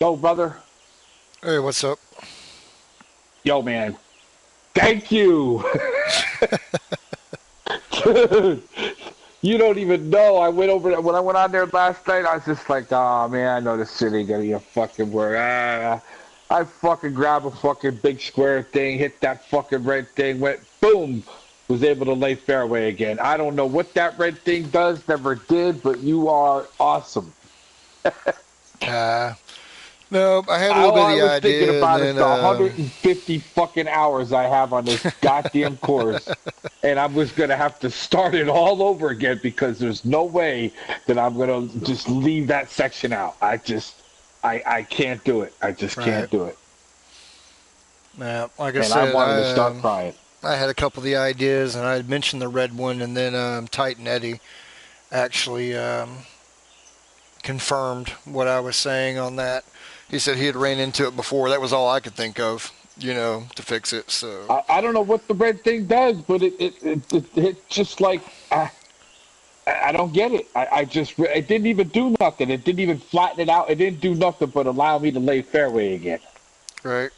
Yo, brother. Hey, what's up? Yo, man. Thank you. Dude, you don't even know. I went over when I went on there last night. I was just like, oh man, I know this shit ain't gonna be a fucking word. I fucking grabbed a fucking big square thing, hit that fucking red thing, went boom, was able to lay fairway again. I don't know what that red thing does, never did, but you are awesome. Uh, no, I had a little All bit of I the was thinking idea, and about is then the 150 fucking hours I have on this goddamn course. And I was gonna have to start it all over again because there's no way that I'm gonna just leave that section out. I can't do it. I just right. can't do it. Like I And I said, wanted to start crying. I had a couple of the ideas, and I had mentioned the red one, and then Titan Eddie actually confirmed what I was saying on that. He said he had ran into it before. That was all I could think of, to fix it. So I don't know what the red thing does, but it just like I don't get it. I just it didn't even do nothing. It didn't even flatten it out. It didn't do nothing but allow me to lay fairway again. right.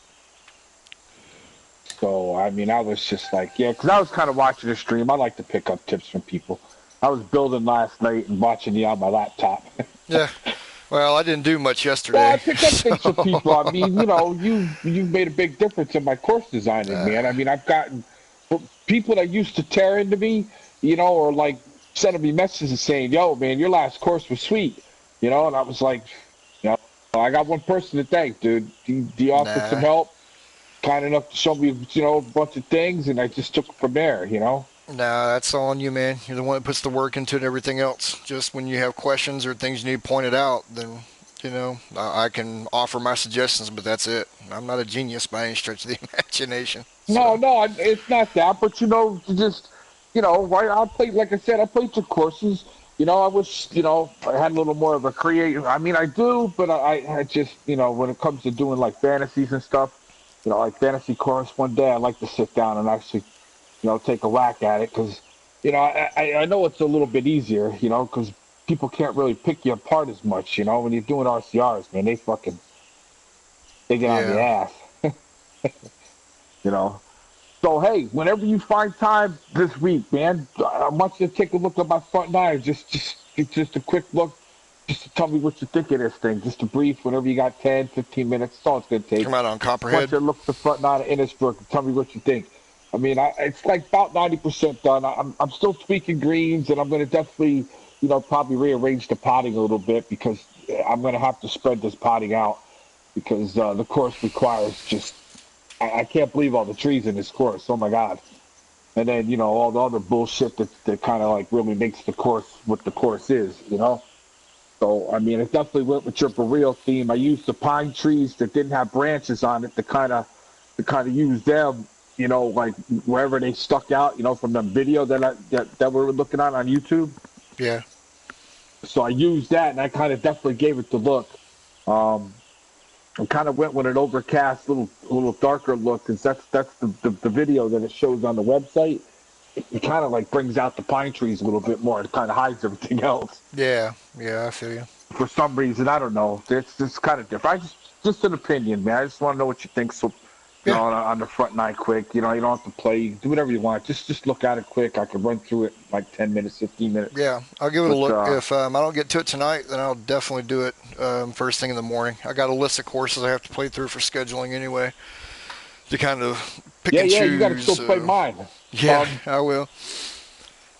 So, I mean, I was just like, yeah, because I was kind of watching the stream. I like to pick up tips from people. I was building last night and watching you on my laptop. Yeah. Well, I didn't do much Well, I yesterday, pick up so things from people. I mean, you've made a big difference in my course designing, uh, man. I mean, I've gotten people that used to tear into me, or like sending me messages saying, "Yo, man, your last course was sweet," and I was like, you know, I got one person to thank, dude. He offered some nah. help, kind enough to show me, a bunch of things, and I just took it from there. Nah, that's all on you, man. You're the one that puts the work into it and everything else. Just when you have questions or things you need pointed out, then, I can offer my suggestions, but that's it. I'm not a genius by any stretch of the imagination. No, So, no, it's not that. But just I played, like I said, I played some courses. I wish I had a little more of a creative. I mean, I do, but I just when it comes to doing like fantasies and stuff, like fantasy course. One day I like to sit down and actually take a whack at it because I know it's a little bit easier, because people can't really pick you apart as much. When you're doing RCRs, man, they get on your yeah. ass. You know. So hey, whenever you find time this week, man, I want you to take a look at my front nine. Just a quick look, just to tell me what you think of this thing. Just a brief, whenever you got 10, 15 minutes. That's all it's gonna take. Come out on I want Copperhead. you to look at the front nine of Innisbrook and tell me what you think. I mean, it's like about 90% done. I'm still tweaking greens, and I'm gonna definitely, probably rearrange the potting a little bit because I'm gonna have to spread this potting out because the course requires just. I can't believe all the trees in this course. Oh my god! And then all the other bullshit that kind of like really makes the course what the course is. So I mean, it definitely went with your Boreal theme. I used the pine trees that didn't have branches on it to kind of use them. Like wherever they stuck out. From the video that we were looking at on YouTube. Yeah. So I used that, and I kind of definitely gave it the look. Um, I kind of went with an overcast, little darker look, because that's the video that it shows on the website. It kind of like brings out the pine trees a little bit more. It kind of hides everything else Yeah. Yeah, I feel you. for some reason. I don't know. It's just kind of different. Just an opinion, man. I just want to know what you think. So, Yeah. on the front nine, quick. You don't have to play. You can do whatever you want. Just look at it quick. I can run through it in like 10 minutes, 15 minutes. Yeah, I'll give it a But look. If I don't get to it tonight, then I'll definitely do it first thing in the morning. I got a list of courses I have to play through for scheduling anyway to kind of pick yeah, and yeah, you got to choose. still play So, mine. yeah, I will.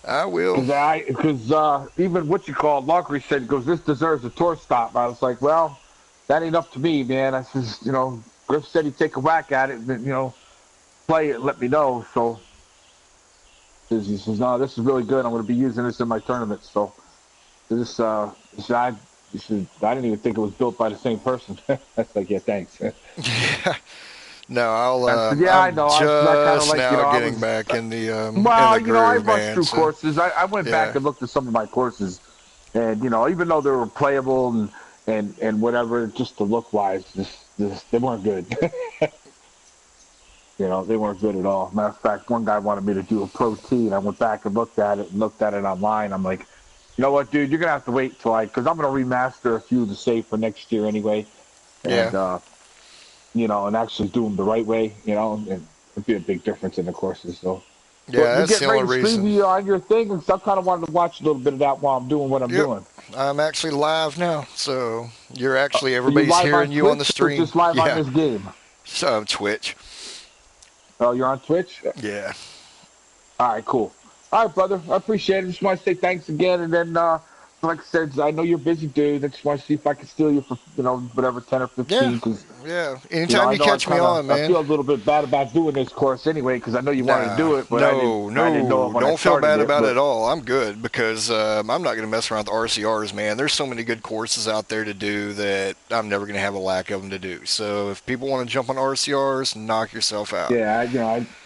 I will. Because even what you call Lockery said goes, this deserves a tour stop. I was like, well, that ain't up to me, man. I says, Griff said he'd take a whack at it, and play it, and let me know. So he says, no, this is really good. I'm going to be using this in my tournament. So this I didn't even think it was built by the same person. That's like, yeah, thanks. Yeah. No, I said, yeah, I I'm know. I kind of just like, now I getting was. back in Well, the I groove, rushed man. through So, courses. I went back yeah, and looked at some of my courses, and even though they were playable and whatever, just to look wise, just they weren't good. They weren't good at all. Matter of fact, one guy wanted me to do a pro tee, and I went back and looked at it online. I'm like, you know what, dude, you're gonna have to wait till because I'm gonna remaster a few to save for next year anyway. and Yeah. and actually do them the right way, and it'd be a big difference in the courses. So, but Yeah, you're that's the getting only ready to stream reason. me on your thing, and so I kind of wanted to watch a little bit of that while I'm doing what I'm Yep. doing. I'm actually live now, so you're actually Are you everybody's live on hearing you on the Twitch or stream. just live on Yeah. this game? So Twitch. Oh, you're on Twitch. Yeah. All right, cool. All right, brother. I appreciate it. Just want to say thanks again, and then, like I said, I know you're a busy dude. I just want to see if I can steal you for, whatever, 10 or Yeah. 15, because Yeah. Anytime I you know catch me on, I man. feel a little bit bad about doing this course anyway, because I know you wanted to Nah, do it, but no, I didn't know it no, when I don't feel started bad it. about it at But all. I'm good because I'm not going to mess around with RCRs, man. There's so many good courses out there to do that I'm never going to have a lack of them to do. So if people want to jump on RCRs, knock yourself out. yeah,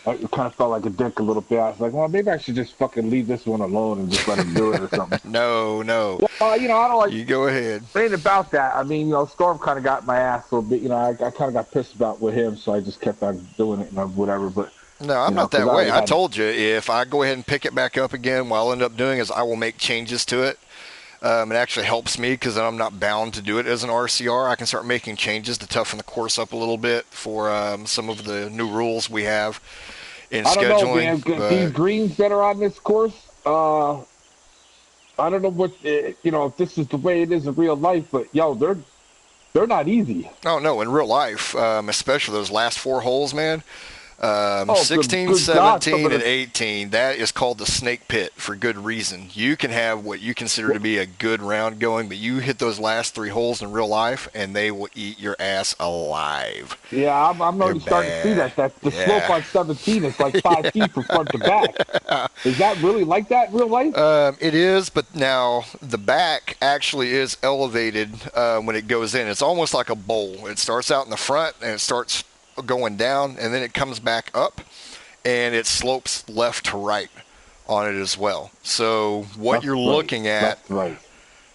I kind of felt like a dick a little bit. I was like, well, maybe I should just fucking leave this one alone and just let him do it or something. No, no, Well, I don't like. you go ahead. It ain't about that. I mean, Storm kind of got my ass a little bit. I kind of got pissed about with him, so I just kept on doing it and whatever. But No, I'm not because that I way. already I had. told you if I go ahead and pick it back up again, what I'll end up doing is I will make changes to it. It actually helps me because then I'm not bound to do it as an RCR. I can start making changes to toughen the course up a little bit for some of the new rules we have in I don't know, scheduling. man. These But greens that are on this course, I don't know what if this is the way it is in real life, but they're not easy. oh no, in real life, especially those last four holes, man. Oh, 16, good God, some 17, of and the 18, that is called the snake pit for good reason. You can have what you consider to be a good round going, but you hit those last three holes in real life, and they will eat your ass alive. Yeah, I'm They're already starting to see bad. that. That the slope Yeah. on 17 is like 5 feet from front to back. Is that really like that in real life? It is, but now the back actually is elevated when it goes in. It's almost like a bowl. It starts out in the front, and it starts going down, and then it comes back up, and it slopes left to right on it as well. So what Left, you're right, looking at, left, right.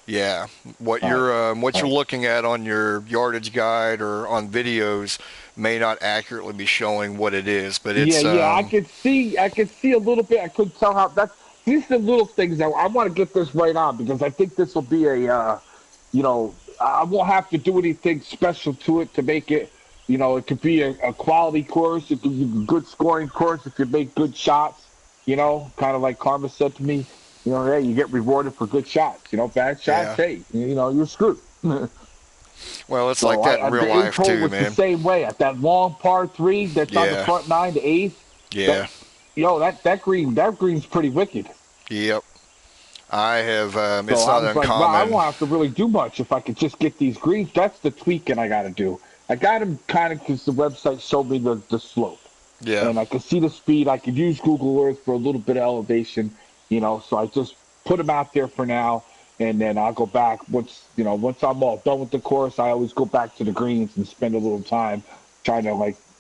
yeah, what All right, what all you're right. looking at on your yardage guide or on videos may not accurately be showing what it is, but Yeah, it's yeah. I could see a little bit. I couldn't tell how that's. These are the little things that I want to get this right on because I think this will be I won't have to do anything special to it to make it. It could be a quality course. It could be a good scoring course if you make good shots. Kind of like Karma said to me. Hey, you get rewarded for good shots. Bad shots, yeah. hey, you're screwed. Well, it's like So that in real the eighth life hole too, was the man. same way at that long par three that's on the Yeah, front nine, the eighth. That yeah, that green's pretty wicked. yep. I have. So It's I not was like, wow, I uncommon. won't have to really do much if I could just get these greens. That's the tweaking I got to do. I got them kind of because the website showed me the slope, Yeah, and I could see the speed. I could use Google Earth for a little bit of elevation, So I just put them out there for now, and then I'll go back once I'm all done with the course. I always go back to the greens and spend a little time trying to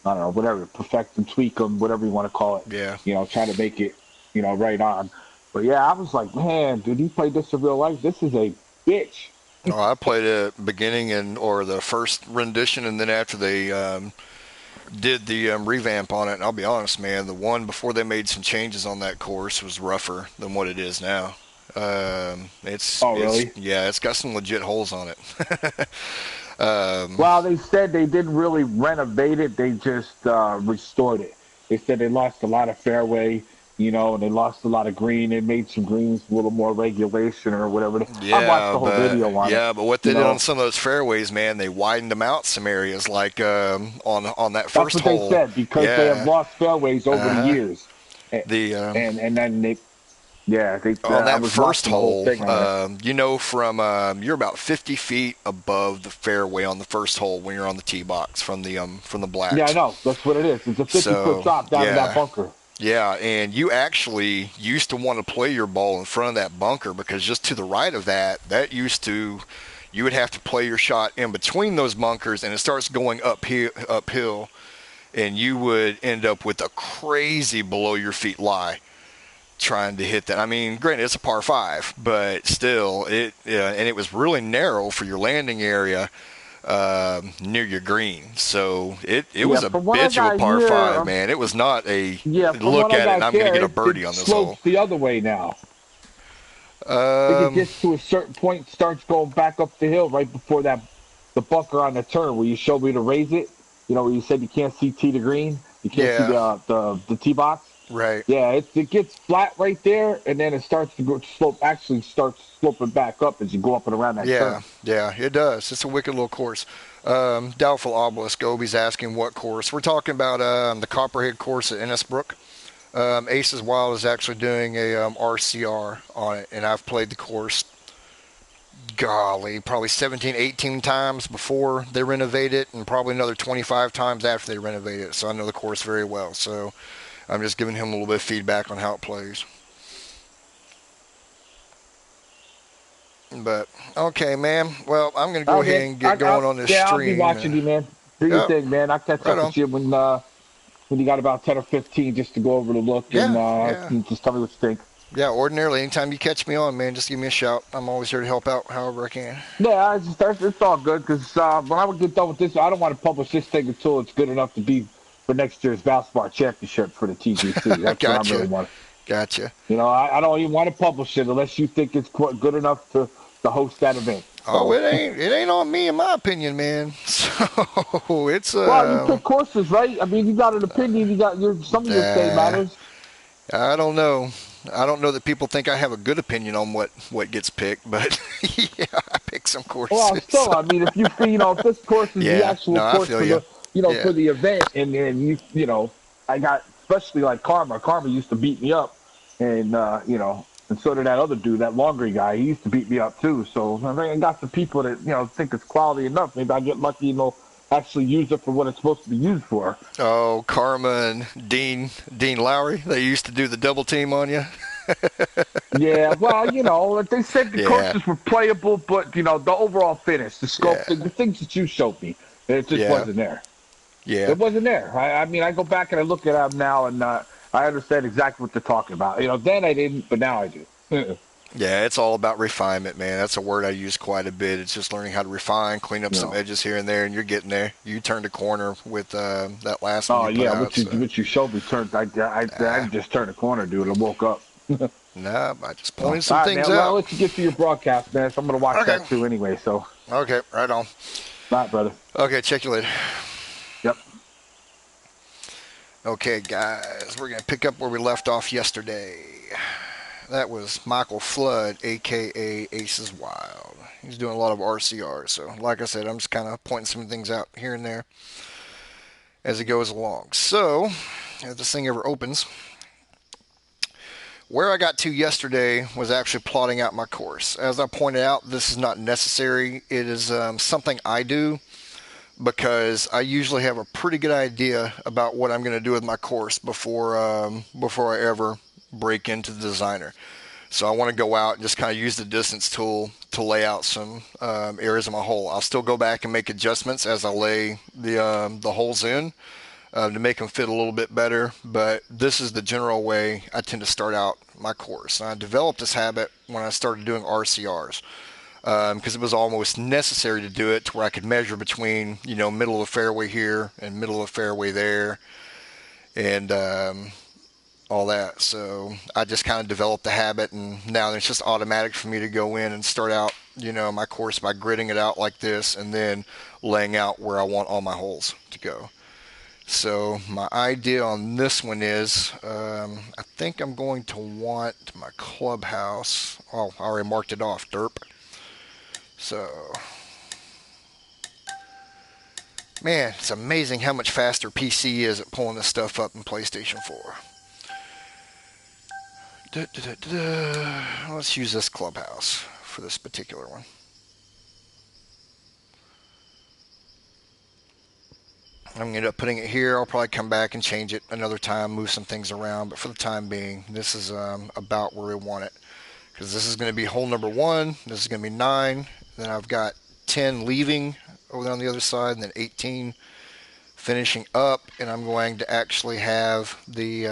I don't know whatever perfect them, tweak them, whatever you want to call it. yeah. Try to make it right on. But yeah, I was like, man, dude, you played this in real life? This is a bitch. Oh, I played it beginning and or the first rendition, and then after they did the revamp on it. And I'll be honest, man, the one before they made some changes on that course was rougher than what it is now. Oh, It's really? yeah, it's got some legit holes on it. um, Well, they said they didn't really renovate it. They just restored it. They said they lost a lot of fairway, and they lost a lot of green. They made some greens a little more regulation or whatever. I watched the whole video on it. but what You they did on know, some of those fairways, man, they widened them out some areas, like on that that's first what they hole. said because they have Yeah, lost fairways over uh the huh. years, and The and then they on I that was first watching the whole hole, thing on it. from you're about 50 feet above the fairway on the first hole when you're on the tee box from the Yeah, I blacks. know. That's what it is. It's a 50-foot So drop down to that yeah, bunker. yeah, and you actually used to want to play your ball in front of that bunker because just to the right of that used to you would have to play your shot in between those bunkers, and it starts going uphill, and you would end up with a crazy below your feet lie trying to hit that. I mean, granted, it's a par five, but still, and it was really narrow for your landing area near your green. So it Yeah, was a from what I bitch of a got par here, five, man. It was not a yeah, from what look I at it and got I'm going to there, get a it birdie on this hole. slopes the other way now. I think it Um, gets to a certain point, starts going back up the hill right before that the bunker on the turn where you showed me to raise it. Where you said you can't see tee to green, you can't see Yeah, the tee box. right. Yeah, it gets flat right there, and then it starts to go slope. Actually, starts sloping back up as you go up and around that Yeah, turn. yeah, it does. It's a wicked little course. Doubtful Obelisk, Obi's asking what course. We're talking about the Copperhead course at Innisbrook. Aces Wild is actually doing a RCR on it, and I've played the course, golly, probably 17, 18 times before they renovate it, and probably another 25 times after they renovate it. So I know the course very well. So I'm just giving him a little bit of feedback on how it plays. But okay, man. Well, I'm gonna All go right, ahead man. and get going on this I'll be stream. watching you, man. Do your Yep, thing, man. I'll catch right up on. with you when you got about 10 or 15 just to go over the look and Yeah, yeah, just tell me what you think. yeah. Ordinarily, anytime you catch me on, man, just give me a shout. I'm always here to help out however I can. Yeah, it's all good because when I would get done with this, I don't want to publish this thing until it's good enough to be for next year's Valspar Championship for the TGC. That's what I really Gotcha, want. gotcha. I don't even want to publish it unless you think it's good enough to host that event. Oh, So, it ain't on me, in my opinion, man. So it's well, you pick courses, right? I mean, you got an opinion. You got some of your say uh, matters. I don't know. I don't know that people think I have a good opinion on what gets picked, but yeah, I pick some Well, courses. still, I mean, if if this course is the Yeah, actual no, I course feel for you. for Yeah, the event, and then I got especially like Karma. Karma used to beat me up, and and so did that other dude, that laundry guy. He used to beat me up too. So I think I got some people that think it's quality enough. Maybe I get lucky and they'll actually use it for what it's supposed to be used for. oh, Karma and Dean Lowry, they used to do the double team on you. Yeah, well, they said the Yeah, courses were playable, but the overall finish, the yeah, scope, the things that you showed me, it just yeah, wasn't there. yeah, It wasn't there. I mean, I go back and I look at them now, and I understand exactly what they're talking about. Then I didn't, but now I do. yeah. It's all about refinement, man. That's a word I use quite a bit. It's just learning how to refine, clean up you some know. edges here and there, and you're getting there. You turned a corner with that last one Oh you put yeah, out. So, what you showed me turned. I uh, just turned a corner, dude. I woke up. nah, I just All pointed some right, things man. Well, I'll out. let you get to your broadcast, man. So I'm gonna watch Okay, that too, anyway. So, all okay, right on. right, brother. Okay, check you later. Yep. Okay, guys, we're gonna pick up where we left off yesterday. That was Michael Flood, aka Aces Wild. He's doing a lot of RCRs, so like I said, I'm just kind of pointing some things out here and there as it goes along. So, if this thing ever opens, where I got to yesterday was actually plotting out my course. As I pointed out, this is not necessary. It is something I do because I usually have a pretty good idea about what I'm going to do with my course before I ever break into the designer. So I want to go out and just kind of use the distance tool to lay out some areas of my hole. I'll still go back and make adjustments as I lay the holes in to make them fit a little bit better. But this is the general way I tend to start out my course. And I developed this habit when I started doing RCRs because it was almost necessary to do it to where I could measure between middle of the fairway here and middle of the fairway there, and all that. So I just kind of developed the habit, and now it's just automatic for me to go in and start out, my course by gridding it out like this, and then laying out where I want all my holes to go. So my idea on this one is, I think I'm going to want my clubhouse. Oh, I already marked it off, derp. So, man, it's amazing how much faster PC is at pulling this stuff up in PlayStation 4. Let's use this clubhouse for this particular one. I'm going to end up putting it here. I'll probably come back and change it another time, move some things around. But for the time being, this is about where we want it. Because this is going to be hole number 1. This is going to be 9. Then I've got 10 leaving over there on the other side, and then 18 finishing up. And I'm going to actually have the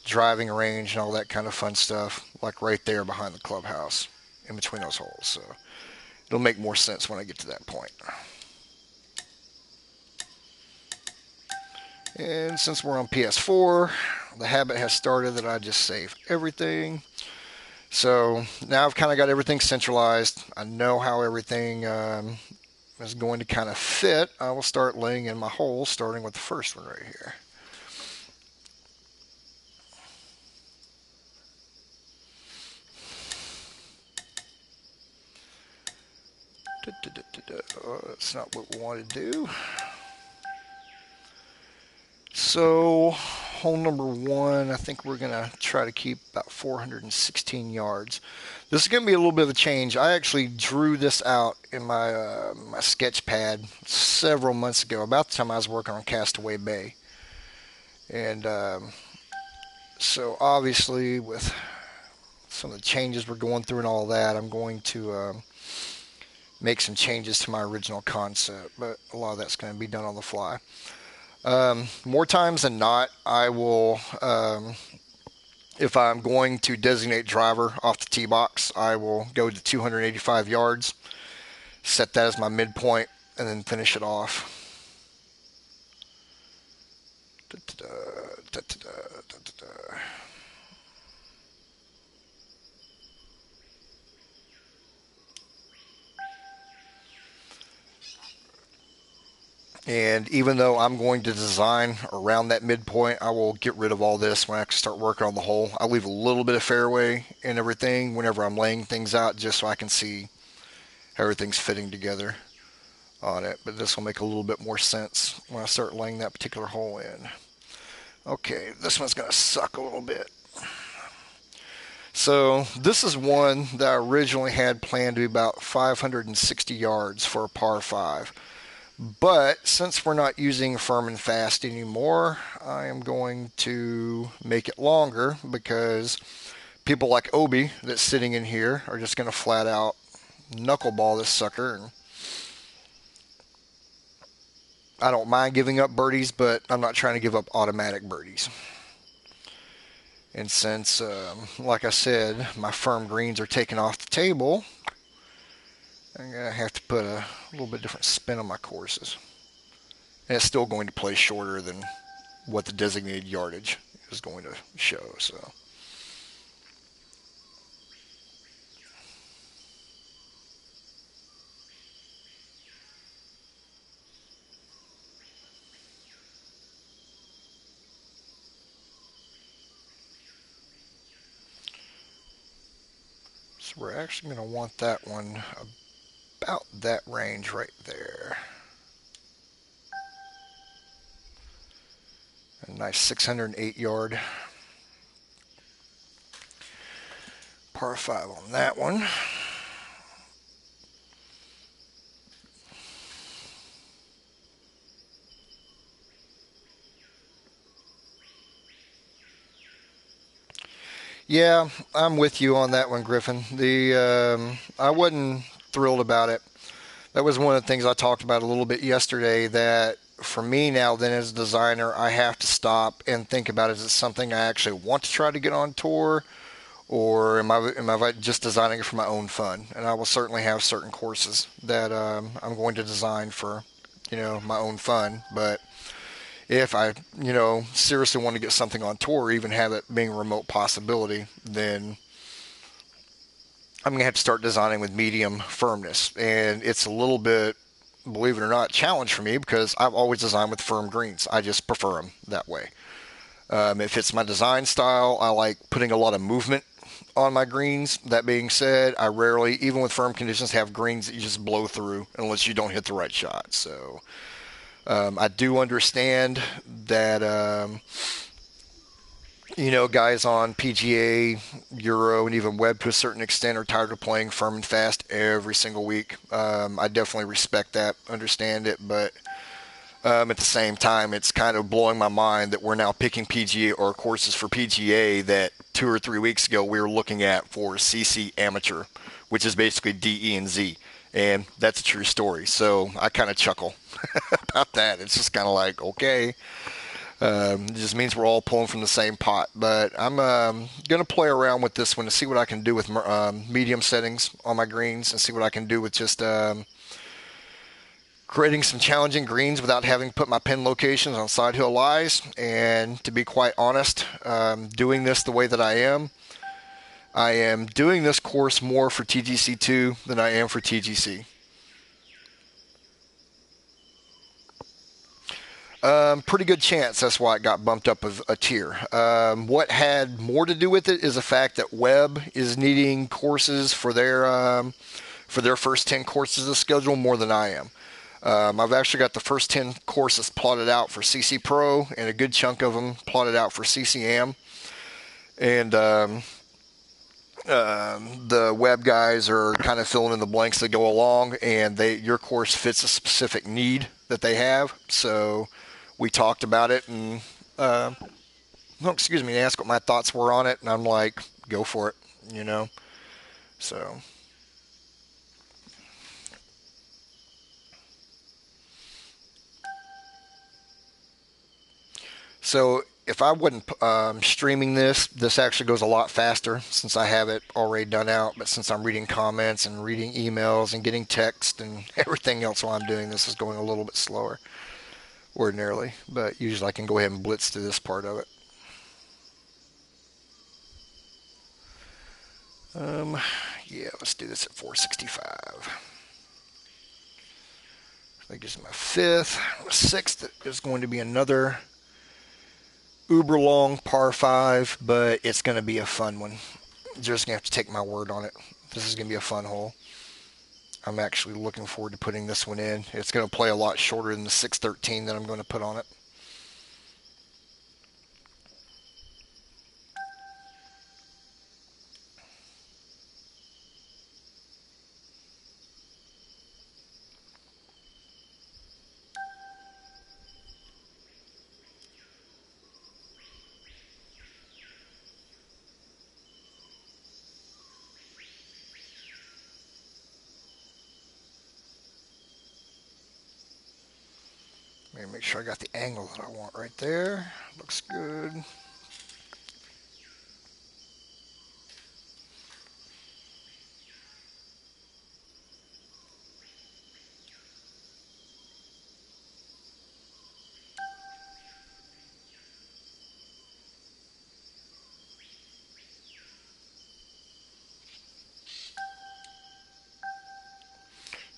driving range and all that kind of fun stuff, like right there behind the clubhouse, in between those holes. So it'll make more sense when I get to that point. And since we're on PS4, the habit has started that I just save everything. So now I've kind of got everything centralized. I know how everything is going to kind of fit, I will start laying in my holes, starting with the first one right here. That's not what we want to do. So, hole number one, I think we're going to try to keep about 416 yards. This is going to be a little bit of a change. I actually drew this out in my sketch pad several months ago, about the time I was working on Castaway Bay. And so, obviously, with some of the changes we're going through and all that, I'm going to make some changes to my original concept. But a lot of that's going to be done on the fly. More times than not, I will, if I'm going to designate driver off the tee box, I will go to 285 yards, set that as my midpoint, and then finish it off. And even though I'm going to design around that midpoint, I will get rid of all this when I start working on the hole. I leave a little bit of fairway and everything whenever I'm laying things out, just so I can see how everything's fitting together on it. But this will make a little bit more sense when I start laying that particular hole in. Okay, this one's going to suck a little bit. So this is one that I originally had planned to be about 560 yards for a par 5. But since we're not using firm and fast anymore, I am going to make it longer, because people like Obi that's sitting in here are just going to flat out knuckleball this sucker. And I don't mind giving up birdies, but I'm not trying to give up automatic birdies. And since, like I said, my firm greens are taken off the table, I'm going to have to put a little bit different spin on my courses. And it's still going to play shorter than what the designated yardage is going to show. So we're actually going to want that one about that range right there. A nice 608 yard par 5 on that one. Yeah, I'm with you on that one, Griffin. I wasn't thrilled about it. That was one of the things I talked about a little bit yesterday, that for me now, then, as a designer, I have to stop and think about, is it something I actually want to try to get on tour, or am I just designing it for my own fun? And I will certainly have certain courses that I'm going to design for, my own fun. But if I, seriously want to get something on tour, even have it being a remote possibility, then I'm going to have to start designing with medium firmness. And it's a little bit, believe it or not, challenge for me, because I've always designed with firm greens. I just prefer them that way. It fits my design style. I like putting a lot of movement on my greens. That being said, I rarely, even with firm conditions, have greens that you just blow through unless you don't hit the right shot. So I do understand that, guys on PGA, Euro, and even Web to a certain extent are tired of playing firm and fast every single week. I definitely respect that, understand it, but at the same time, it's kind of blowing my mind that we're now picking PGA or courses for PGA that 2 or 3 weeks ago we were looking at for CC Amateur, which is basically D, E, and Z. And that's a true story. So I kind of chuckle about that. It's just kind of like, okay. It just means we're all pulling from the same pot. But I'm going to play around with this one to see what I can do with medium settings on my greens, and see what I can do with just creating some challenging greens without having to put my pin locations on side hill lies. And to be quite honest, doing this the way that I am doing this course more for TGC2 than I am for TGC. Pretty good chance that's why it got bumped up a tier. What had more to do with it is the fact that Webb is needing courses for their first 10 courses of schedule more than I am. I've actually got the first 10 courses plotted out for CC Pro and a good chunk of them plotted out for CCM. And the web guys are kind of filling in the blanks that go along, and your course fits a specific need that they have. So we talked about it, and they asked what my thoughts were on it, and I'm like, go for it, you know. So if I wasn't streaming this actually goes a lot faster since I have it already done out. But since I'm reading comments and reading emails and getting text and everything else while I'm doing this is going a little bit slower ordinarily. But usually I can go ahead and blitz through this part of it. Yeah, let's do this at 465. That gives me my fifth. My sixth is going to be another uber long par 5, but it's going to be a fun one. You're just going to have to take my word on it. This is going to be a fun hole. I'm actually looking forward to putting this one in. It's going to play a lot shorter than the 613 that I'm going to put on it. Make sure I got the angle that I want right there. Looks good.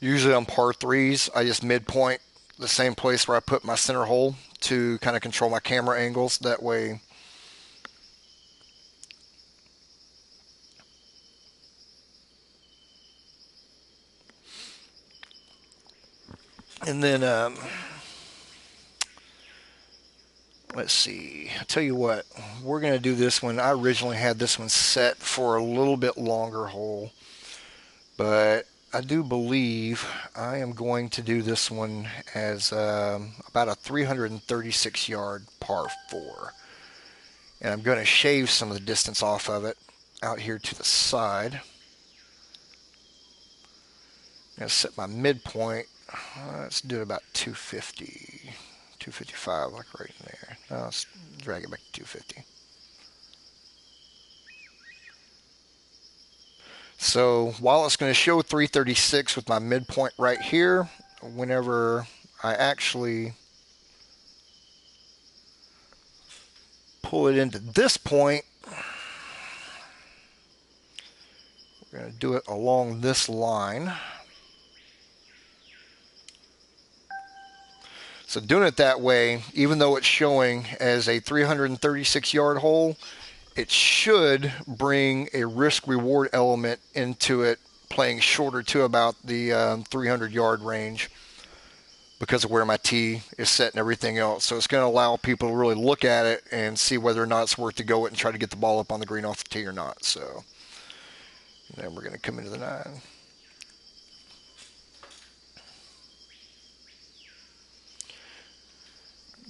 Usually on par 3s, I just midpoint the same place where I put my center hole to kind of control my camera angles. That way and then let's see. I'll tell you what, we're going to do this one. I originally had this one set for a little bit longer hole, but I do believe I am going to do this one as about a 336 yard par 4. And I'm going to shave some of the distance off of it out here to the side. I'm going to set my midpoint. Let's do it about 250. 255, like right in there. Now let's drag it back to 250. So while it's going to show 336 with my midpoint right here, whenever I actually pull it into this point, we're going to do it along this line. So doing it that way, even though it's showing as a 336 yard hole, it should bring a risk-reward element into it, playing shorter to about the 300 yard range because of where my tee is set and everything else. So it's going to allow people to really look at it and see whether or not it's worth to go it and try to get the ball up on the green off the tee or not. So then we're going to come into the 9.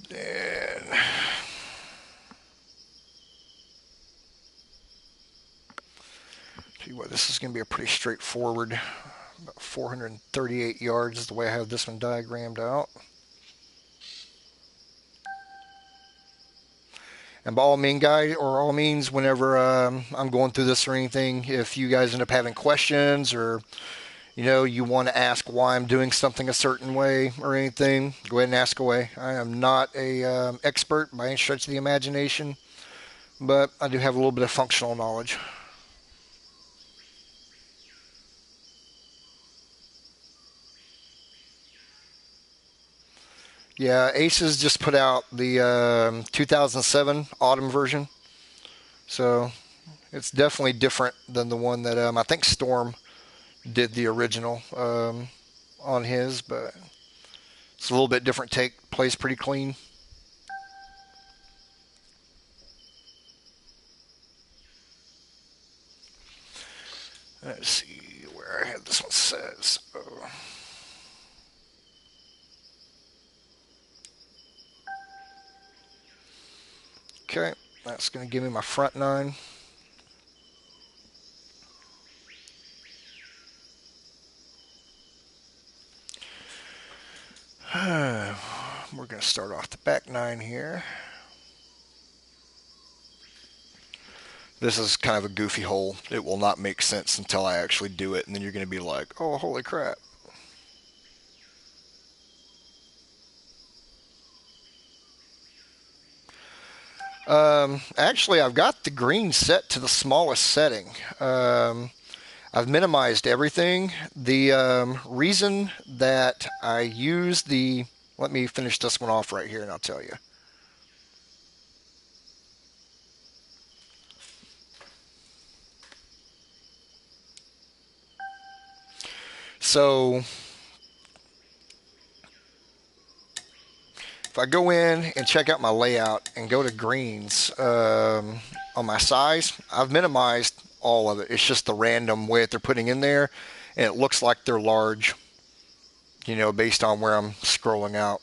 And tell you what, this is going to be a pretty straightforward, about 438 yards is the way I have this one diagrammed out. And by all means, whenever I'm going through this or anything, if you guys end up having questions or you want to ask why I'm doing something a certain way or anything, go ahead and ask away. I am not a expert by any stretch of the imagination, but I do have a little bit of functional knowledge. Yeah, Aces just put out the 2007 autumn version, so it's definitely different than the one that I think Storm did the original on his, but it's a little bit different take. Plays pretty clean. Let's see where I had this one says. Oh. Okay, that's going to give me my front nine. We're going to start off the back nine here. This is kind of a goofy hole. It will not make sense until I actually do it, and then you're going to be like, oh, holy crap. Actually, I've got the green set to the smallest setting. I've minimized everything. The reason that I use the... Let me finish this one off right here, and I'll tell you. So if I go in and check out my layout and go to greens on my size, I've minimized all of it. It's just the random way that they're putting in there, and it looks like they're large, based on where I'm scrolling out.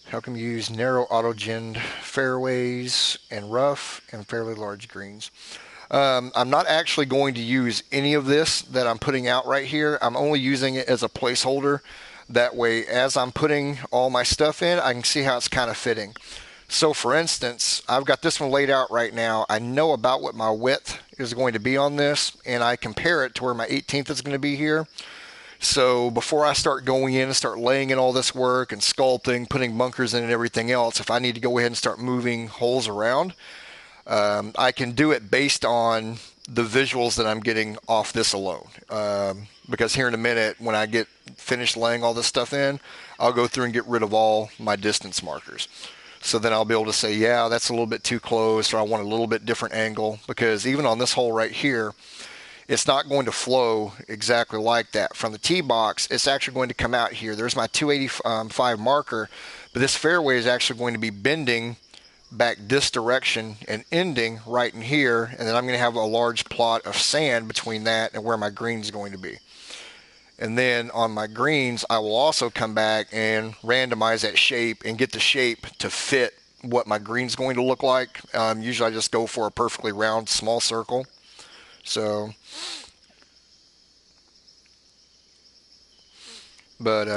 How come you use narrow auto-gen fairways and rough and fairly large greens? I'm not actually going to use any of this that I'm putting out right here. I'm only using it as a placeholder. That way, as I'm putting all my stuff in, I can see how it's kind of fitting. So for instance, I've got this one laid out right now. I know about what my width is going to be on this, and I compare it to where my 18th is going to be here. So before I start going in and start laying in all this work and sculpting, putting bunkers in and everything else, if I need to go ahead and start moving holes around, I can do it based on the visuals that I'm getting off this alone. Because here in a minute, when I get finished laying all this stuff in, I'll go through and get rid of all my distance markers. So then I'll be able to say, yeah, that's a little bit too close, or I want a little bit different angle. Because even on this hole right here, it's not going to flow exactly like that. From the tee box, it's actually going to come out here. There's my 285 marker, but this fairway is actually going to be bending back this direction and ending right in here, and then I'm going to have a large plot of sand between that and where my green is going to be. And then on my greens, I will also come back and randomize that shape and get the shape to fit what my green's going to look like. Usually I just go for a perfectly round small circle. So, but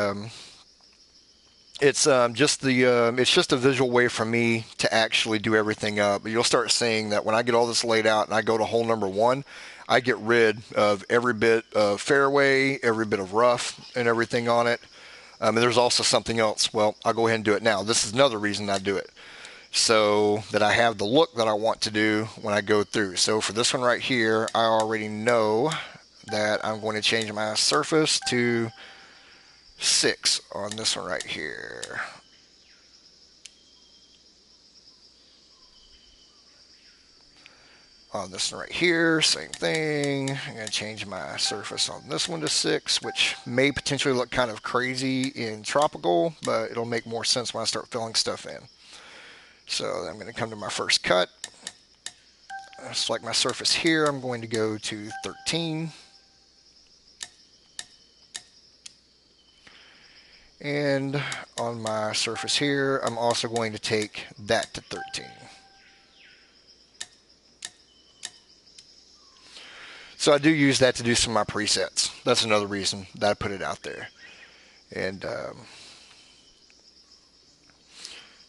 it's just a visual way for me to actually do everything up. You'll start seeing that when I get all this laid out and I go to hole number one, I get rid of every bit of fairway, every bit of rough, and everything on it. And there's also something else. Well, I'll go ahead and do it now. This is another reason I do it, so that I have the look that I want to do when I go through. So for this one right here, I already know that I'm going to change my surface to 6 on this one right here. On this one right here, same thing. I'm going to change my surface on this one to 6, which may potentially look kind of crazy in tropical, but it'll make more sense when I start filling stuff in. So I'm going to come to my first cut. Select my surface here. I'm going to go to 13. And on my surface here, I'm also going to take that to 13. So I do use that to do some of my presets. That's another reason that I put it out there. And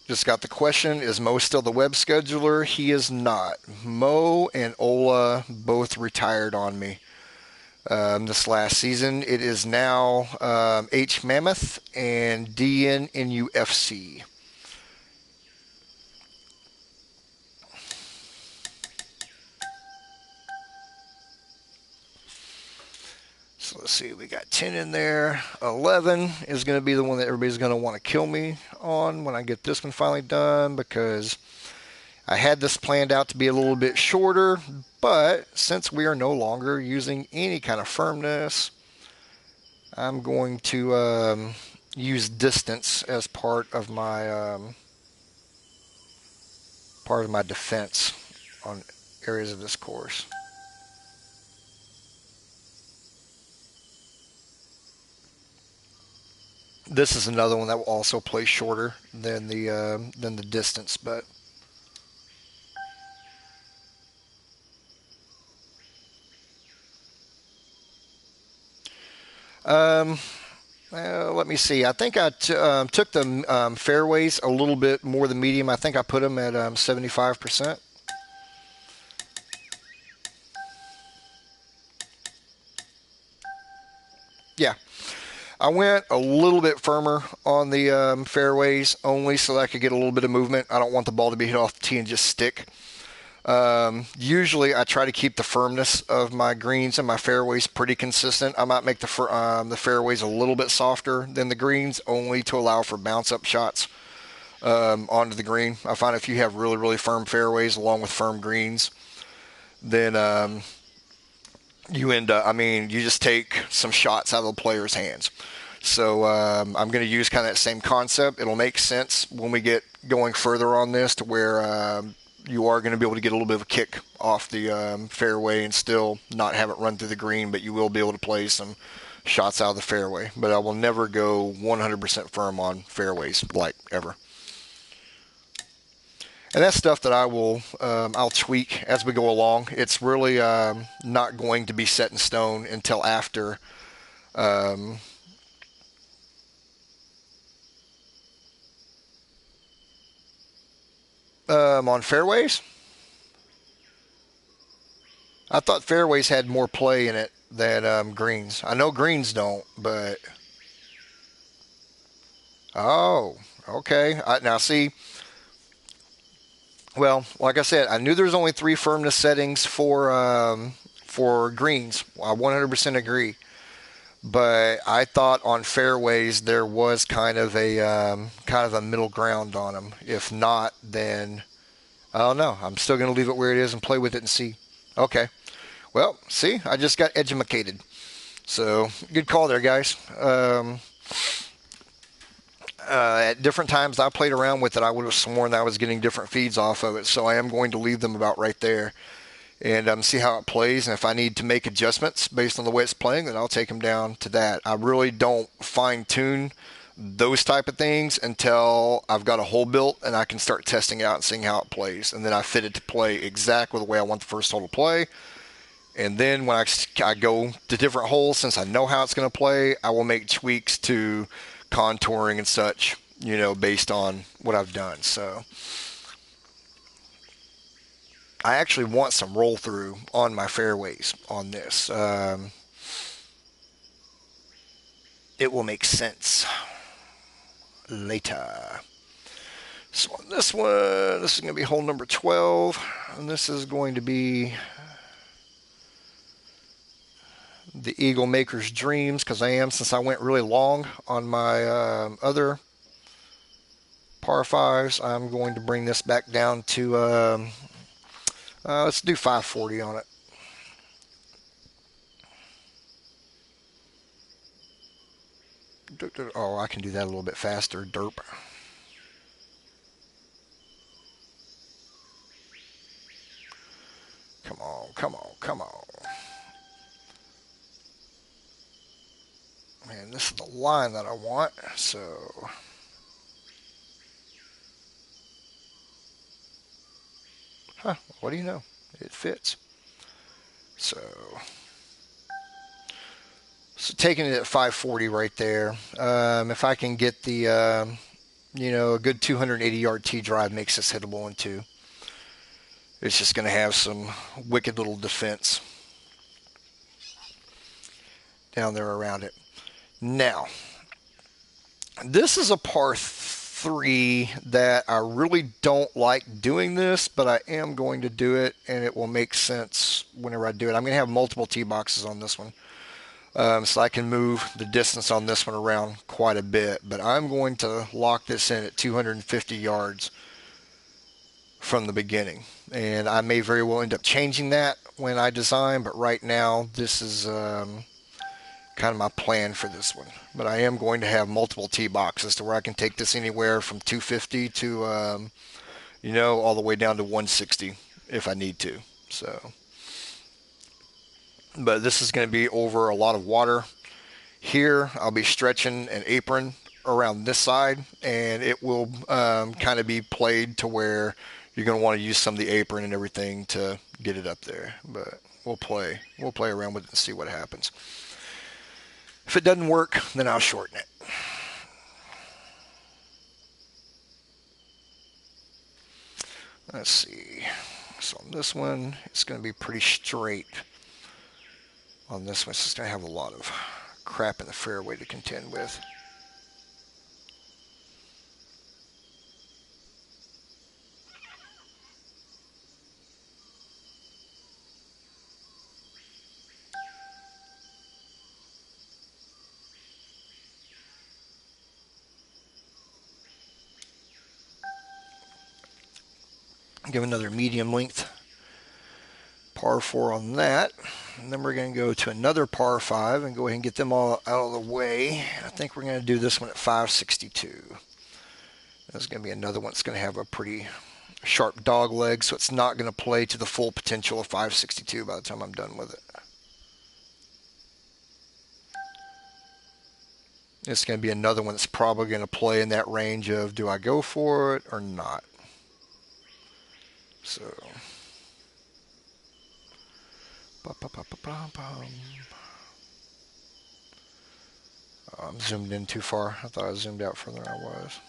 just got the question, is Mo still the web scheduler? He is not. Mo and Ola both retired on me this last season. It is now H Mammoth and DNNUFC. So let's see, we got 10 in there. 11 is going to be the one that everybody's going to want to kill me on when I get this one finally done, because I had this planned out to be a little bit shorter, but since we are no longer using any kind of firmness, I'm going to use distance as part of my defense on areas of this course. This is another one that will also play shorter than the distance, but let me see. I think I took the fairways a little bit more than medium. I think I put them at 75%. Yeah. I went a little bit firmer on the fairways, only so that I could get a little bit of movement. I don't want the ball to be hit off the tee and just stick. Usually I try to keep the firmness of my greens and my fairways pretty consistent. I might make the fairways a little bit softer than the greens, only to allow for bounce-up shots onto the green. I find if you have really, really firm fairways along with firm greens, then you end up, you just take some shots out of the player's hands. So I'm going to use kind of that same concept. It'll make sense when we get going further on this to where you are going to be able to get a little bit of a kick off the fairway and still not have it run through the green, but you will be able to play some shots out of the fairway. But I will never go 100% firm on fairways, like, ever. And that's stuff that I'll tweak as we go along. It's really not going to be set in stone until after on fairways. I thought fairways had more play in it than greens. I know greens don't, but oh, okay. Now see. Well, like I said, I knew there was only 3 firmness settings for greens. I 100% agree. But I thought on fairways there was kind of a middle ground on them. If not, then I don't know. I'm still going to leave it where it is and play with it and see. Okay. Well, see, I just got edumacated. So good call there, guys. At different times I played around with it, I would have sworn that I was getting different feeds off of it. So I am going to leave them about right there and see how it plays. And if I need to make adjustments based on the way it's playing, then I'll take them down to that. I really don't fine tune those type of things until I've got a hole built and I can start testing out and seeing how it plays. And then I fit it to play exactly the way I want the first hole to play. And then when I go to different holes, since I know how it's going to play, I will make tweaks to contouring and such, based on what I've done. So I actually want some roll through on my fairways on this. It will make sense later. So on this one, this is going to be hole number 12, and this is going to be the Eagle Maker's Dreams, because since I went really long on my other par 5s, I'm going to bring this back down to, let's do 540 on it. Oh, I can do that a little bit faster, derp. Come on, come on, come on. Man, this is the line that I want, so what do you know? It fits. So taking it at 540 right there. If I can get the, a good 280-yard tee drive makes this hittable in 2. It's just going to have some wicked little defense down there around it. Now, this is a par 3 that I really don't like doing this, but I am going to do it, and it will make sense whenever I do it. I'm going to have multiple tee boxes on this one. So I can move the distance on this one around quite a bit. But I'm going to lock this in at 250 yards from the beginning. And I may very well end up changing that when I design, but right now this is kind of my plan for this one. But I am going to have multiple tee boxes to where I can take this anywhere from 250 to, all the way down to 160 if I need to. So, but this is going to be over a lot of water. Here, I'll be stretching an apron around this side, and it will kind of be played to where you're going to want to use some of the apron and everything to get it up there. But we'll play around with it and see what happens. If it doesn't work, then I'll shorten it. Let's see. So on this one, it's going to be pretty straight. On this one, it's just going to have a lot of crap in the fairway to contend with. Give another medium length par 4 on that. And then we're going to go to another par 5 and go ahead and get them all out of the way. I think we're going to do this one at 562. There's going to be another one that's going to have a pretty sharp dog leg, so it's not going to play to the full potential of 562 by the time I'm done with it. It's going to be another one that's probably going to play in that range of do I go for it or not. So, I'm zoomed in too far. I thought I zoomed out further than I was.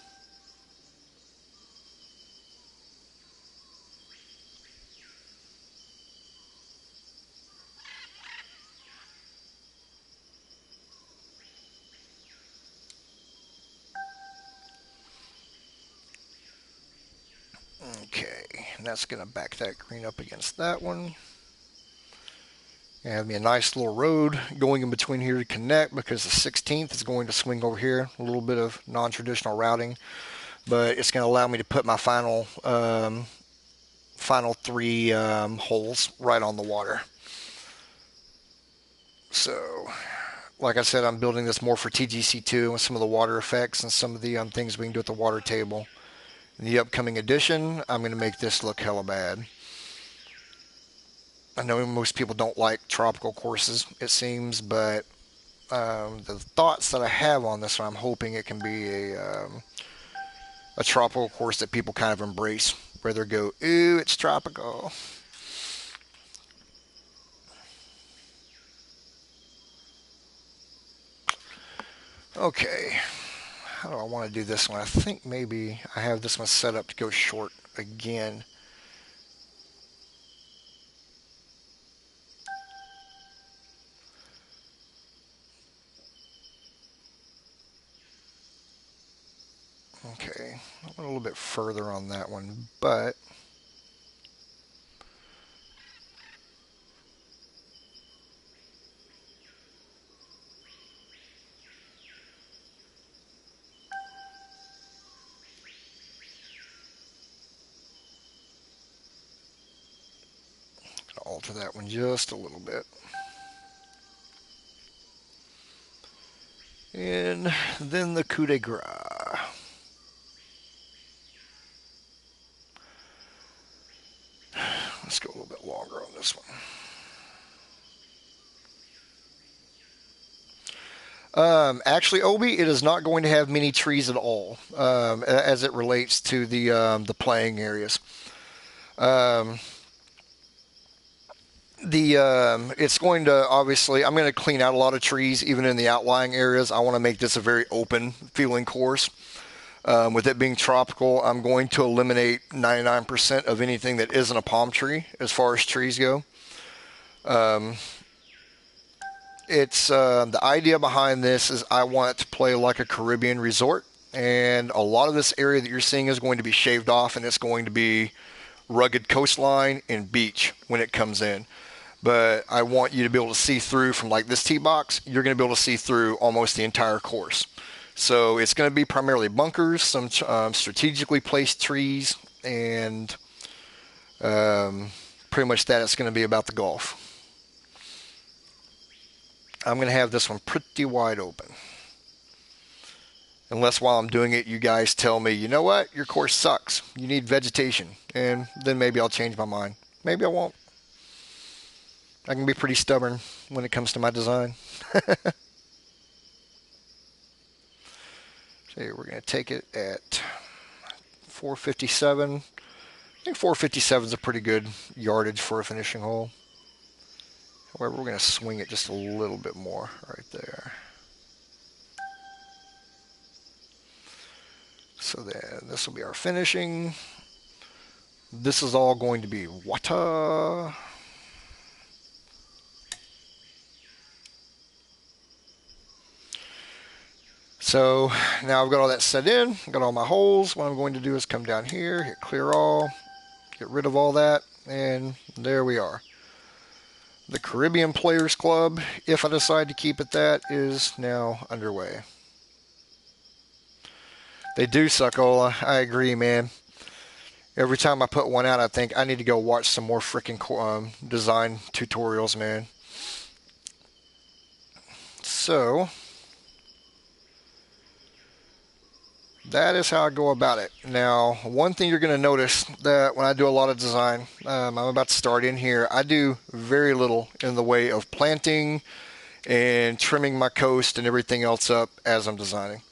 Okay, and that's going to back that green up against that one. Have me a nice little road going in between here to connect because the 16th is going to swing over here. A little bit of non-traditional routing, but it's going to allow me to put my final 3 holes right on the water. So, like I said, I'm building this more for TGC2 with some of the water effects and some of the things we can do at the water table. In the upcoming edition, I'm going to make this look hella bad. I know most people don't like tropical courses, it seems, but the thoughts that I have on this one, I'm hoping it can be a tropical course that people kind of embrace, where they go, ooh, it's tropical. Okay, how do I want to do this one? I think maybe I have this one set up to go short again. Okay, I went a little bit further on that one, but I'll alter that one just a little bit. And then the coup de grace. Let's go a little bit longer on this one. Actually, Obi, it is not going to have many trees at all as it relates to the playing areas. It's going to obviously, I'm going to clean out a lot of trees even in the outlying areas. I want to make this a very open feeling course. With it being tropical, I'm going to eliminate 99% of anything that isn't a palm tree as far as trees go. It's the idea behind this is I want it to play like a Caribbean resort, and a lot of this area that you're seeing is going to be shaved off, and it's going to be rugged coastline and beach when it comes in. but I want you to be able to see through from like this tee box. You're going to be able to see through almost the entire course. So it's going to be primarily bunkers, some strategically placed trees, and pretty much that. It's going to be about the golf. I'm going to have this one pretty wide open. Unless while I'm doing it, you guys tell me, you know what, your course sucks. You need vegetation. And then maybe I'll change my mind. Maybe I won't. I can be pretty stubborn when it comes to my design. So we're going to take it at 457. I think 457 is a pretty good yardage for a finishing hole. However, we're going to swing it just a little bit more right there. So then this will be our finishing. This is all going to be water. So now I've got all that set in, got all my holes. What I'm going to do is come down here, hit clear all, get rid of all that, and there we are. The Caribbean Players Club, if I decide to keep it that, is now underway. They do suck, Ola. I agree, man. Every time I put one out, I think I need to go watch some more freaking design tutorials, man. So that is how I go about it. Now, one thing you're going to notice that when I do a lot of design, I'm about to start in here, I do very little in the way of planting and trimming my coast and everything else up as I'm designing.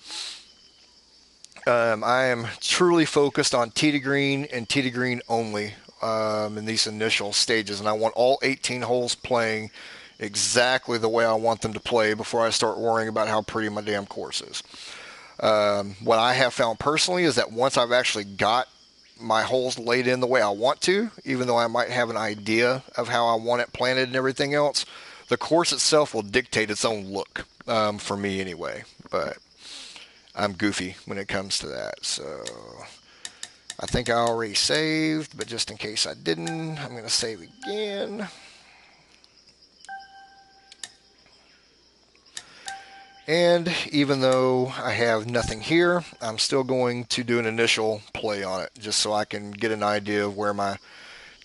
I am truly focused on tee to green and tee to green only in these initial stages, and I want all 18 holes playing exactly the way I want them to play before I start worrying about how pretty my damn course is. What I have found personally is that once I've actually got my holes laid in the way I want to, even though I might have an idea of how I want it planted and everything else, the course itself will dictate its own look, for me anyway. But I'm goofy when it comes to that. So I think I already saved, but just in case I didn't, I'm going to save again. And even though I have nothing here, I'm still going to do an initial play on it just so I can get an idea of where my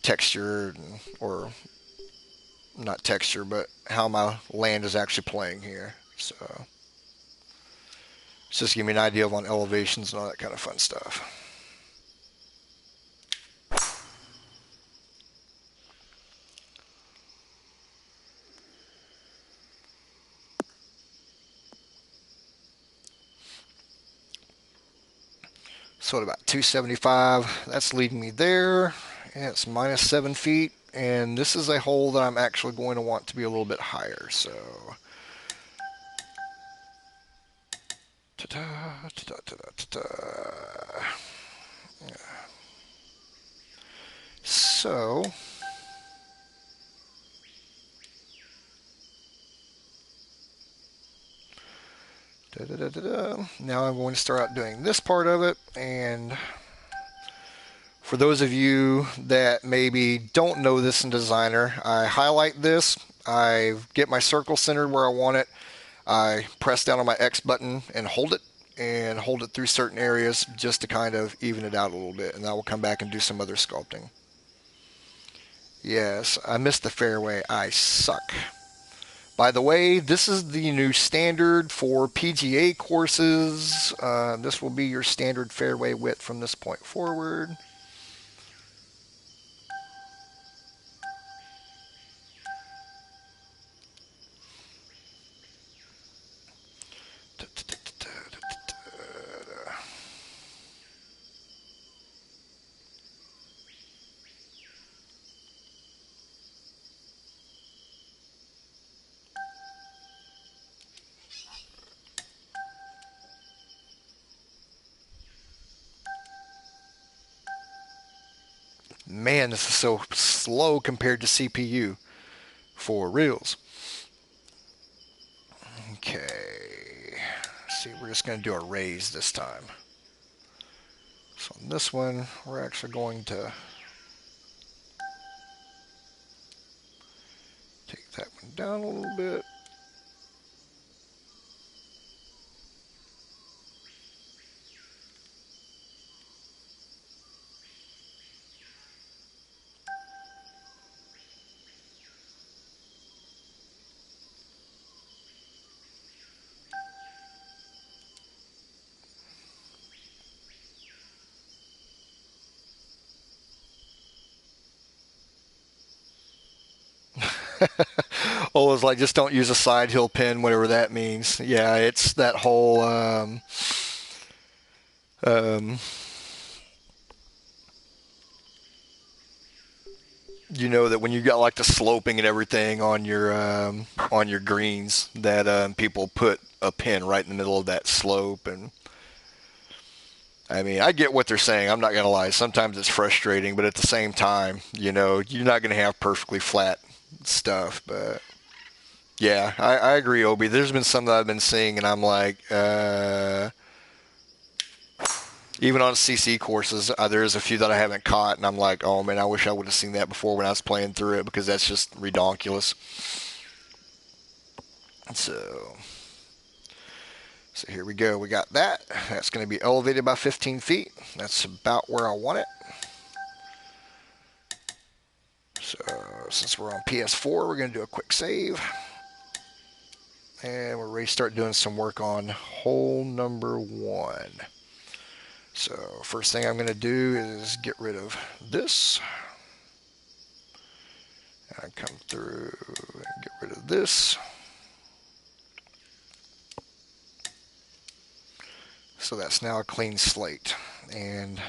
texture, or not texture, but how my land is actually playing here. So it's just give me an idea of on elevations and all that kind of fun stuff. So at about 275, that's leading me there. And it's minus 7 feet. And this is a hole that I'm actually going to want to be a little bit higher. So ta-da, ta-da, ta-da, ta-da. So now I'm going to start out doing this part of it. And for those of you that maybe don't know this in Designer, I highlight this, I get my circle centered where I want it, I press down on my X button and hold it through certain areas just to kind of even it out a little bit, and I will come back and do some other sculpting. Yes, I missed the fairway. I suck. By the way, this is the new standard for PGA courses. This will be your standard fairway width from this point forward. Man, this is so slow compared to CPU. For reals. Okay. Let's see, we're just going to do a raise this time. So on this one, we're actually going to down a little bit. Oh, it's like just don't use a side hill pin, whatever that means. Yeah, it's that whole um, you know that when you got like the sloping and everything on your greens, that people put a pin right in the middle of that slope. And I mean, I get what they're saying. I'm not gonna lie. Sometimes it's frustrating, but at the same time, you know, you're not gonna have perfectly flat stuff. But yeah, I agree, Obi. There's been some that I've been seeing, and I'm like, even on CC courses, there's a few that I haven't caught, and I'm like, oh man, I wish I would have seen that before when I was playing through it, because that's just redonkulous. So here we go. We got that. That's going to be elevated by 15 feet. That's about where I want it. So since we're on PS4, we're going to do a quick save. And we're ready to start doing some work on hole number 1. So first thing I'm going to do is get rid of this. And come through and get rid of this. So that's now a clean slate. And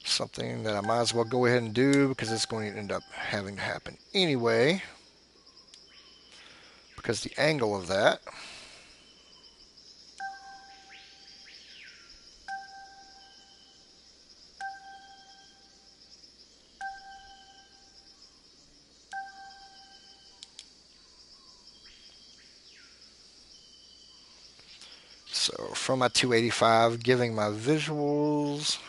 something that I might as well go ahead and do because it's going to end up having to happen anyway. Because the angle of that so from my 285, giving my visuals.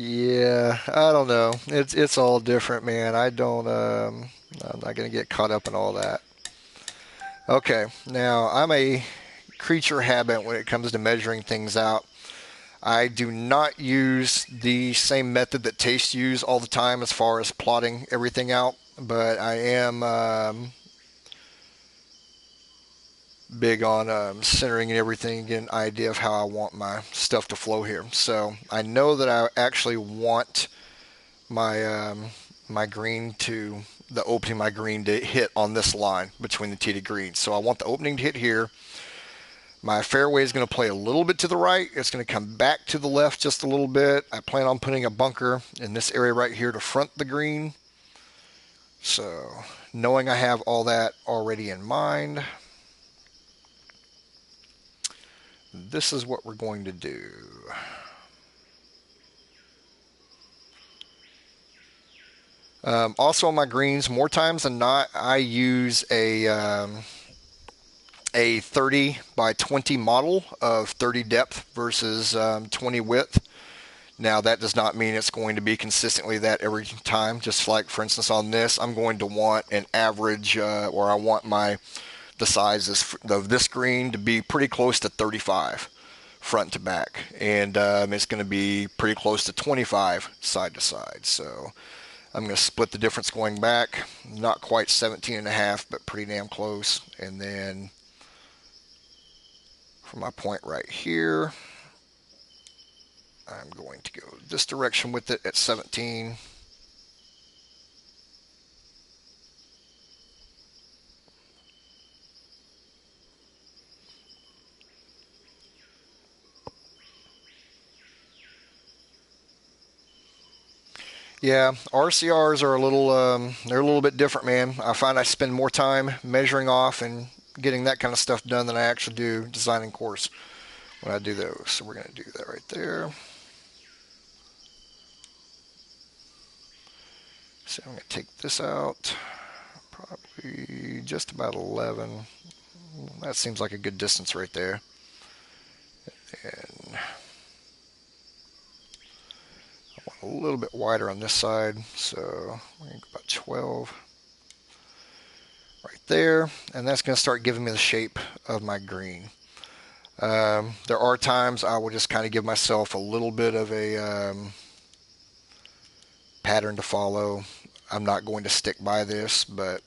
Yeah, I don't know. It's all different, man. I'm not gonna get caught up in all that. Okay, now I'm a creature habit when it comes to measuring things out. I do not use the same method that Taste use all the time as far as plotting everything out, but I am big on centering and everything, get an idea of how I want my stuff to flow here. So I know that I actually want my green to the opening my green to hit on this line between the tee to green. So I want the opening to hit here. My fairway is going to play a little bit to the right. It's going to come back to the left just a little bit. I plan on putting a bunker in this area right here to front the green. So knowing I have all that already in mind, this is what we're going to do. Also on my greens, more times than not, I use a 30 by 20 model of 30 depth versus 20 width. Now that does not mean it's going to be consistently that every time. Just like for instance on this, I'm going to want an average, or I want the size of this green to be pretty close to 35 front to back, and it's going to be pretty close to 25 side to side. So I'm going to split the difference going back, not quite 17 and a half, but pretty damn close. And then for my point right here, I'm going to go this direction with it at 17. Yeah, RCRs are they're a little bit different, man. I find I spend more time measuring off and getting that kind of stuff done than I actually do designing course when I do those. So we're going to do that right there. So I'm going to take this out, probably just about 11. That seems like a good distance right there. And I want a little bit wider on this side, so we're going to go about 12 right there. And that's going to start giving me the shape of my green. There are times I will just kind of give myself a little bit of a pattern to follow. I'm not going to stick by this, but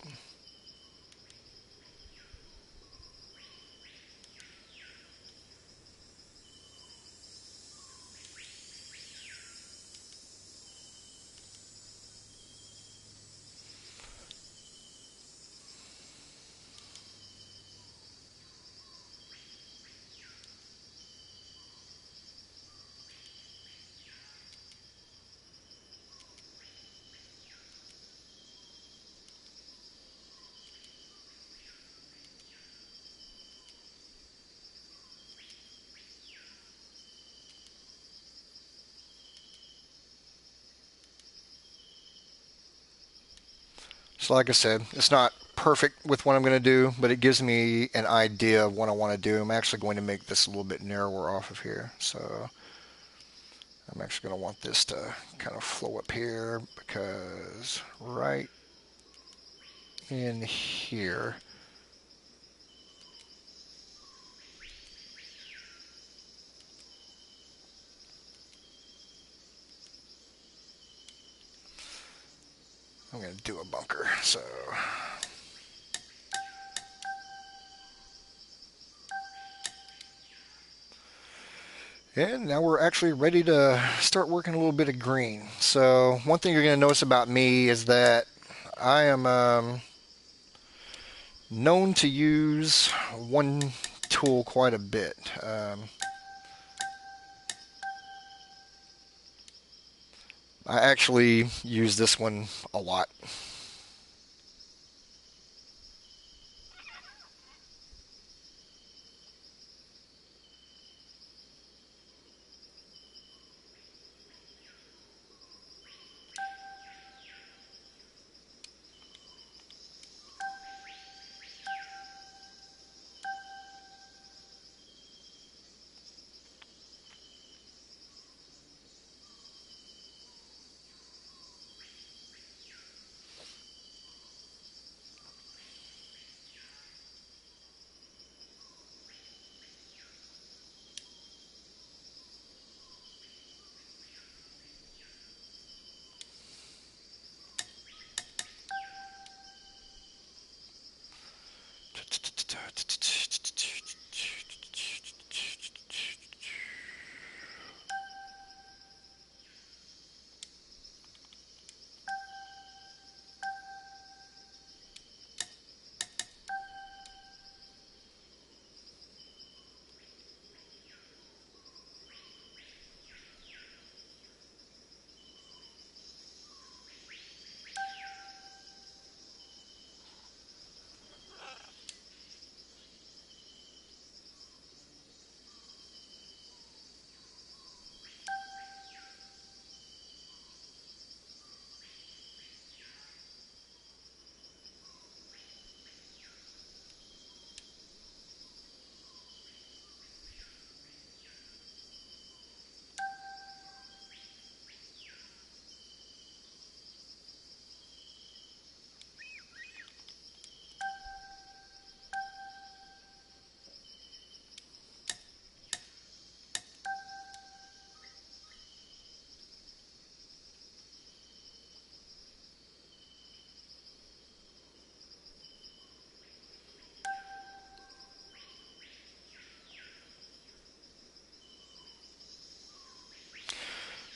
so like I said, it's not perfect with what I'm going to do, but it gives me an idea of what I want to do. I'm actually going to make this a little bit narrower off of here. So I'm actually going to want this to kind of flow up here, because right in here, I'm going to do a bunker. So and now we're actually ready to start working a little bit of green. So one thing you're going to notice about me is that I am known to use one tool quite a bit. I actually use this one a lot.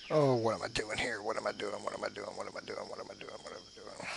Oh, what am I doing here? What am I doing? What am I doing? What am I doing? What am I doing? What am I doing?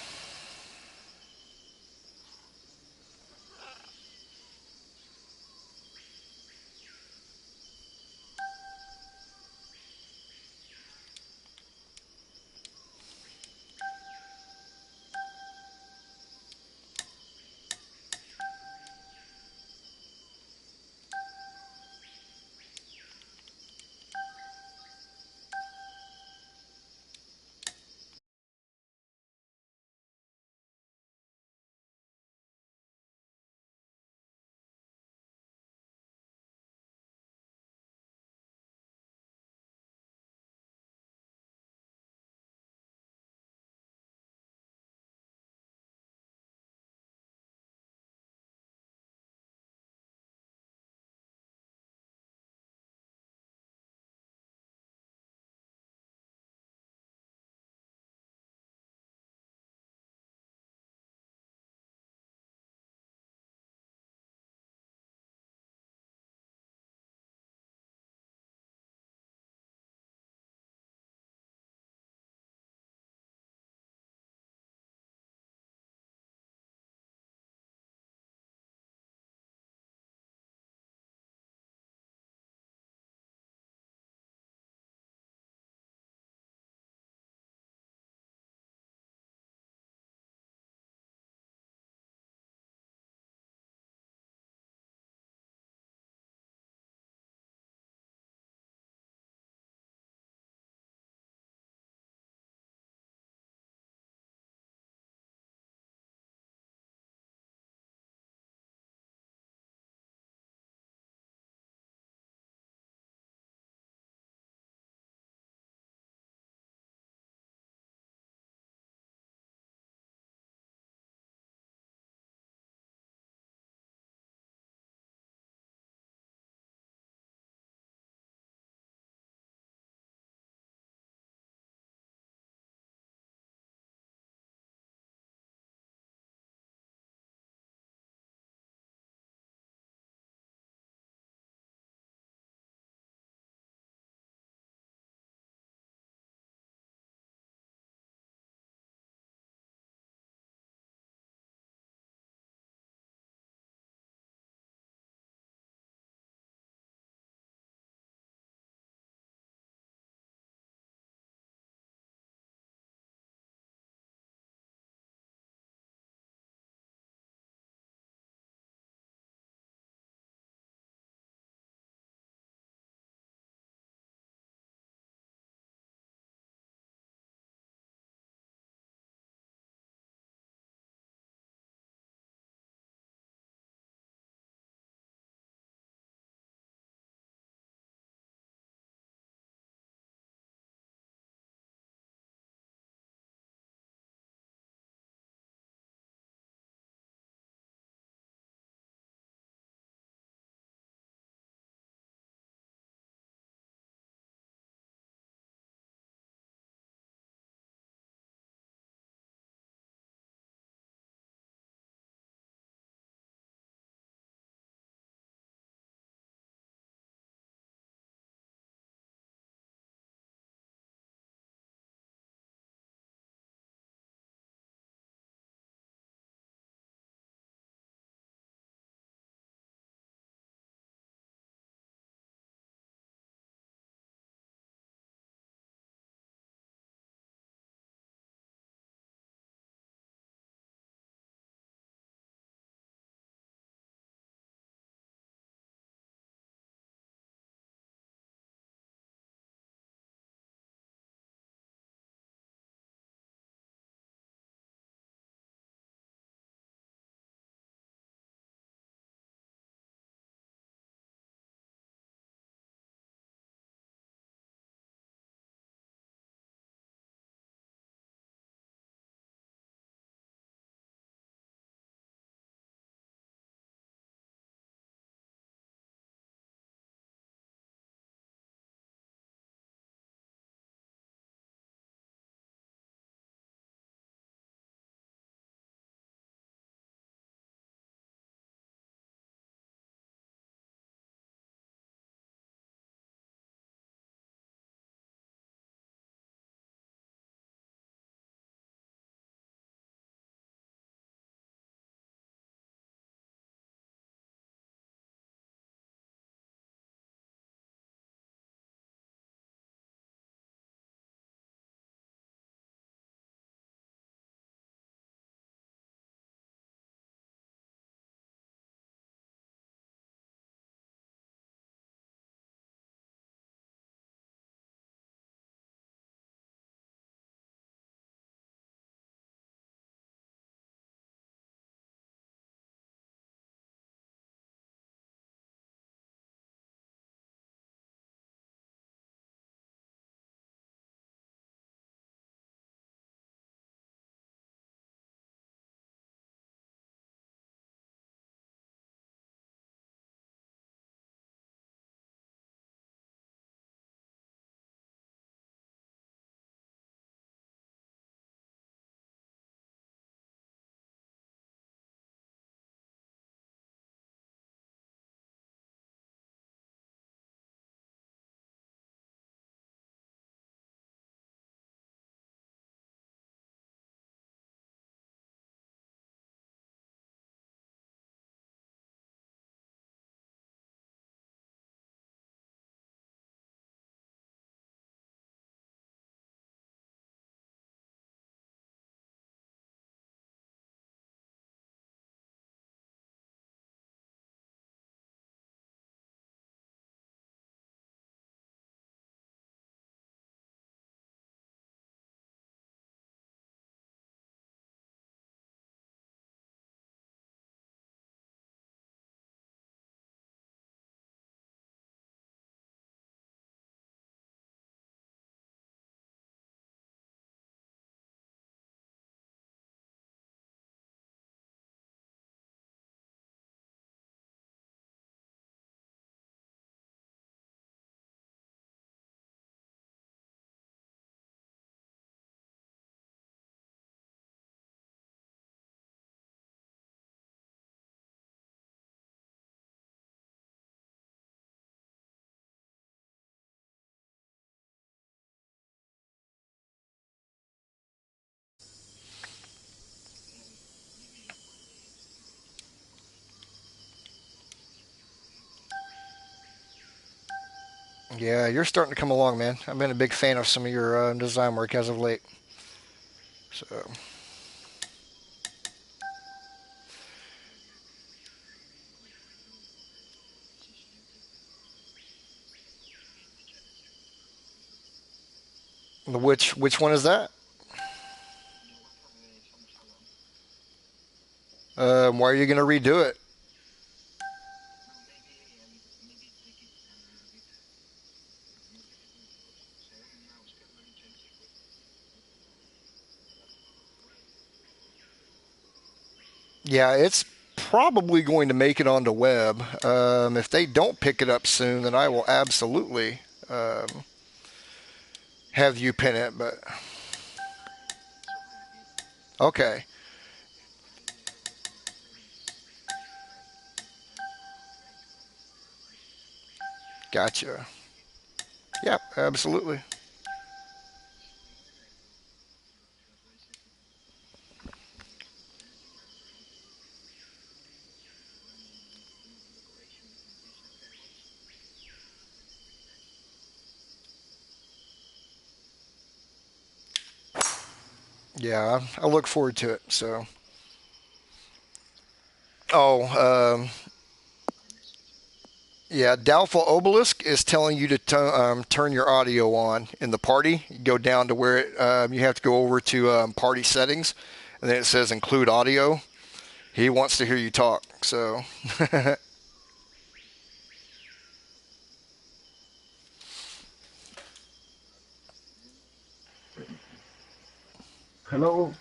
Yeah, you're starting to come along, man. I've been a big fan of some of your design work as of late. So, which one is that? Why are you going to redo it? Yeah, it's probably going to make it onto web. If they don't pick it up soon, then I will absolutely have you pin it. But okay, gotcha. Yep, absolutely. Yeah, I look forward to it. So, oh, yeah, Doubtful Obelisk is telling you to turn your audio on in the party. You go down to where you have to go over to party settings, and then it says include audio. He wants to hear you talk. So, Hello,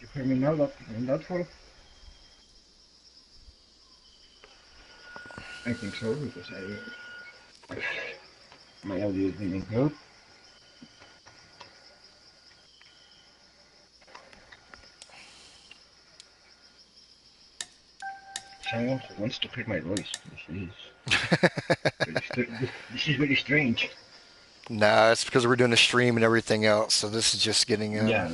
you hear me now? That in that phone? I think so because my audio is being good. Someone who wants to hear my voice. This is very strange. nah, it's because we're doing a stream and everything else. So this is just getting in. Yeah,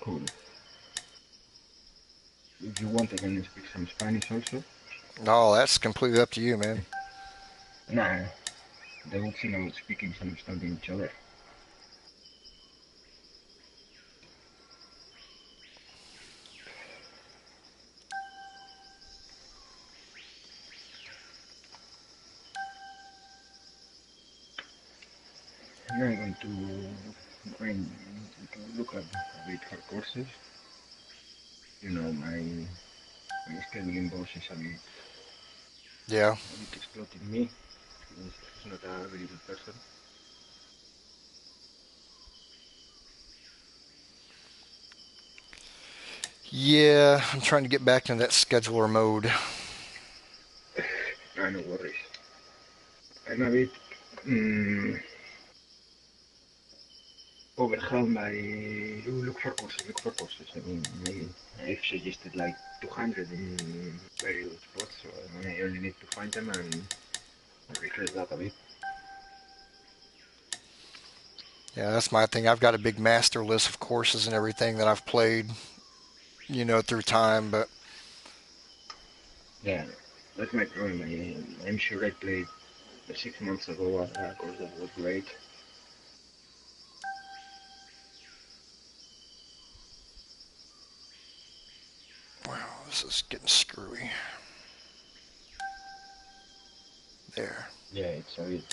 cool. If you want, I can speak some Spanish also. Oh, that's completely up to you, man. Nah, they would think I was speaking some understanding each other. Now I'm going to look at a bit for courses. You know, my scheduling boss is Yeah. a bit exploiting me. He's not a very good person. Yeah, I'm trying to get back into that scheduler mode. No worries. I'm a bit mm, overwhelmed by look for courses, look for courses. I mean, I've suggested like 200 in very good spots, so I only need to find them and refresh that a bit. Yeah, that's my thing. I've got a big master list of courses and everything that I've played, through time. But Yeah, that's my problem. I'm sure I played 6 months ago a course that was great. wow, this is getting screwy. There. Yeah, it's a bit.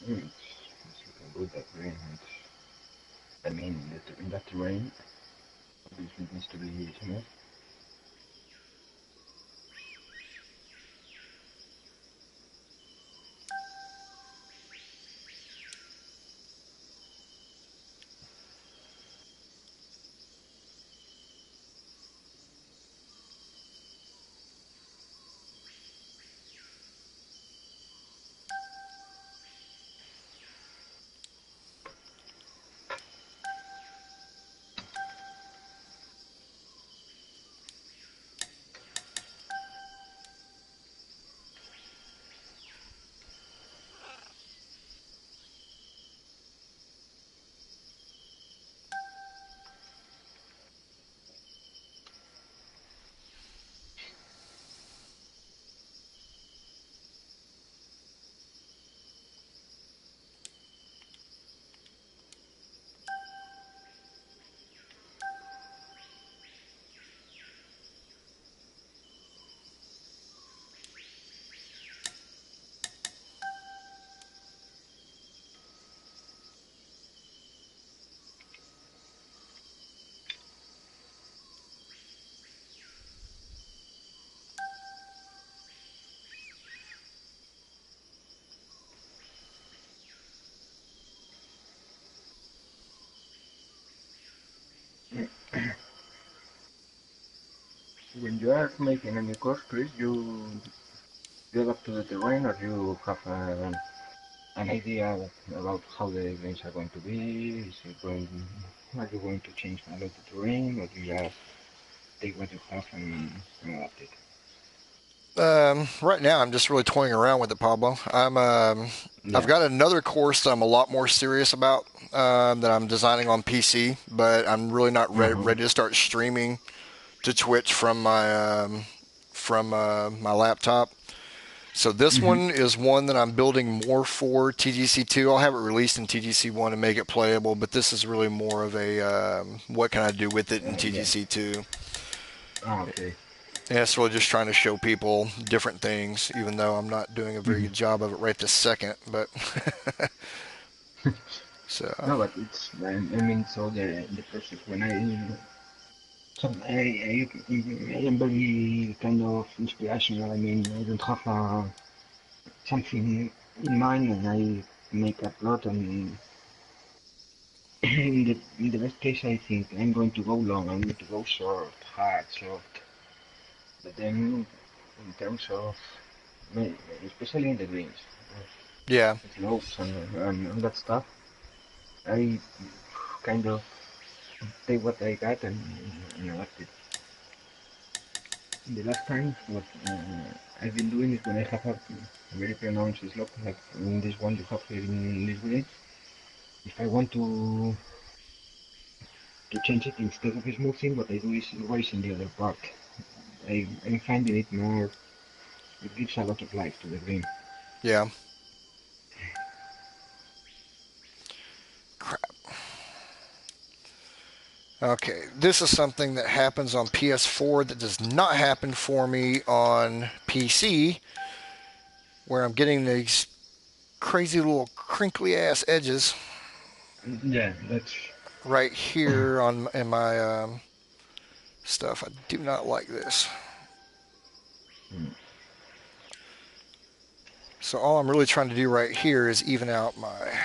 It's looking good that way. I mean, in that terrain, obviously it needs to be smooth. when you are making a new course, Chris, you adapt to the terrain, or you have an idea about how the greens are going to be? Are you going to change a lot the terrain, or do you just take what you have and adapt it? Right now, I'm just really toying around with it, Pablo. I've Yeah. got another course that I'm a lot more serious about that I'm designing on PC, but I'm really not Uh-huh. ready to start streaming to Twitch from my laptop. So this Mm-hmm. one is one that I'm building more for TGC2. I'll have it released in TGC1 and make it playable, but this is really more of a what can I do with it in Yeah. TGC2. Ah, okay. And it's really just trying to show people different things, even though I'm not doing a very Mm-hmm. good job of it right this second. But so No, but I mean, so the process when I am very kind of inspirational. I mean, I don't have something in mind, and I make a plot, and in the best case, I think I'm going to go long, I'm going to go short, hard, soft. But then, in terms of, especially in the greens, yeah, slopes and that stuff, I kind of take what I got and adapt it. The last time, what I've been doing is when I have a very pronounced slope, like in this one you have here in this green, if I want to change it instead of smoothing, what I do is erasing the other part. I'm finding it more, it gives a lot of life to the green. yeah. Crap. Okay, this is something that happens on PS4 that does not happen for me on PC, where I'm getting these crazy little crinkly ass edges Yeah, that's. right here on in my stuff. I do not like this. So all I'm really trying to do right here is even out my.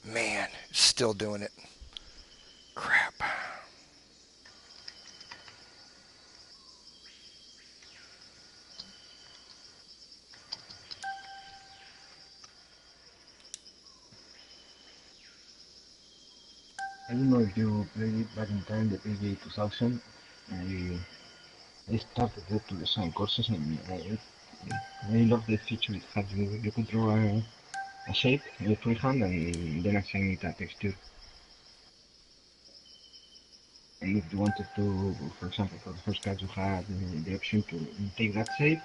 Man, still doing it. Crap. I don't know if you played it back in time, the PG 2000. I started to design courses, and I love the feature it had. You could draw a shape in freehand and then assign it a texture. And if you wanted to, for example, for the first card, you had the option to take that shape,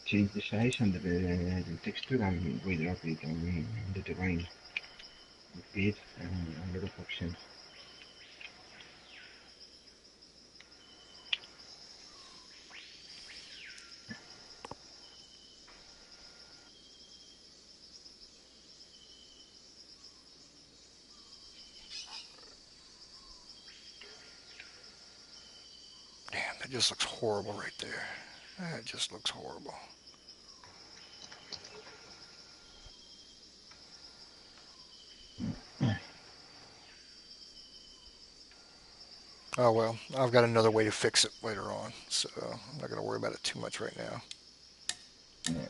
change the size and the texture, and redraw it on the terrain with it, and a lot of options. Damn, that just looks horrible right there. That just looks horrible. Oh well, I've got another way to fix it later on, so I'm not going to worry about it too much right now. Yeah.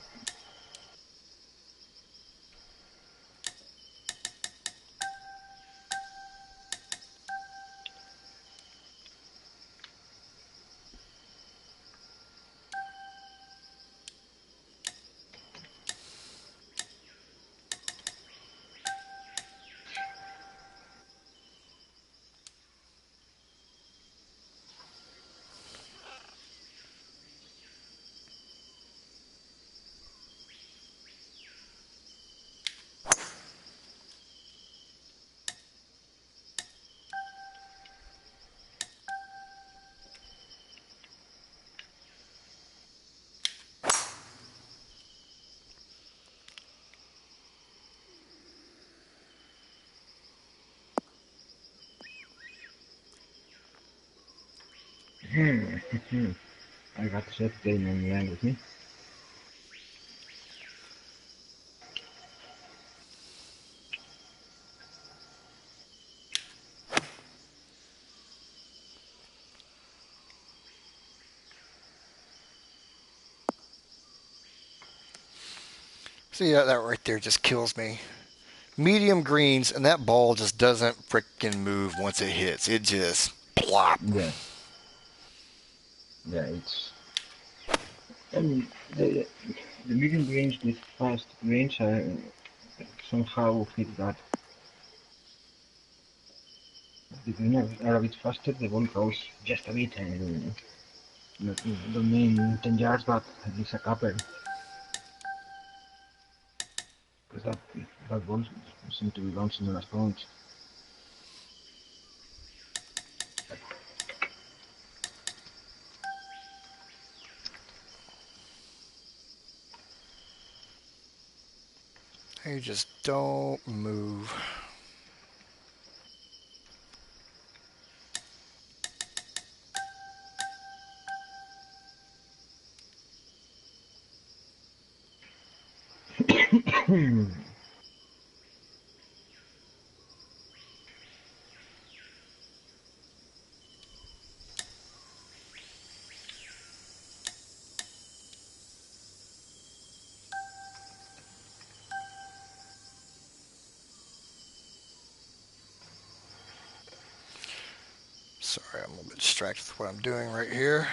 I got to set playing on the line with me. See, that right there just kills me. Medium greens, and that ball just doesn't frickin' move once it hits. It just plop. Yeah, yeah, it's. I mean, the medium greens with fast greens somehow fit that. The greens are a bit faster, the ball goes just a bit, and don't mean 10 yards, but at least a couple. Because that ball seems to be bouncing on a sponge. You just don't move. Sorry, I'm a little bit distracted with what I'm doing right here.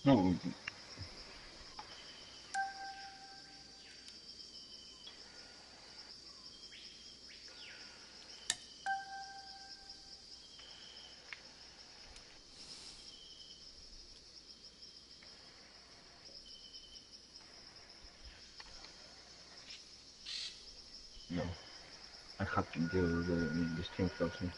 No, no. I have to do the string closing.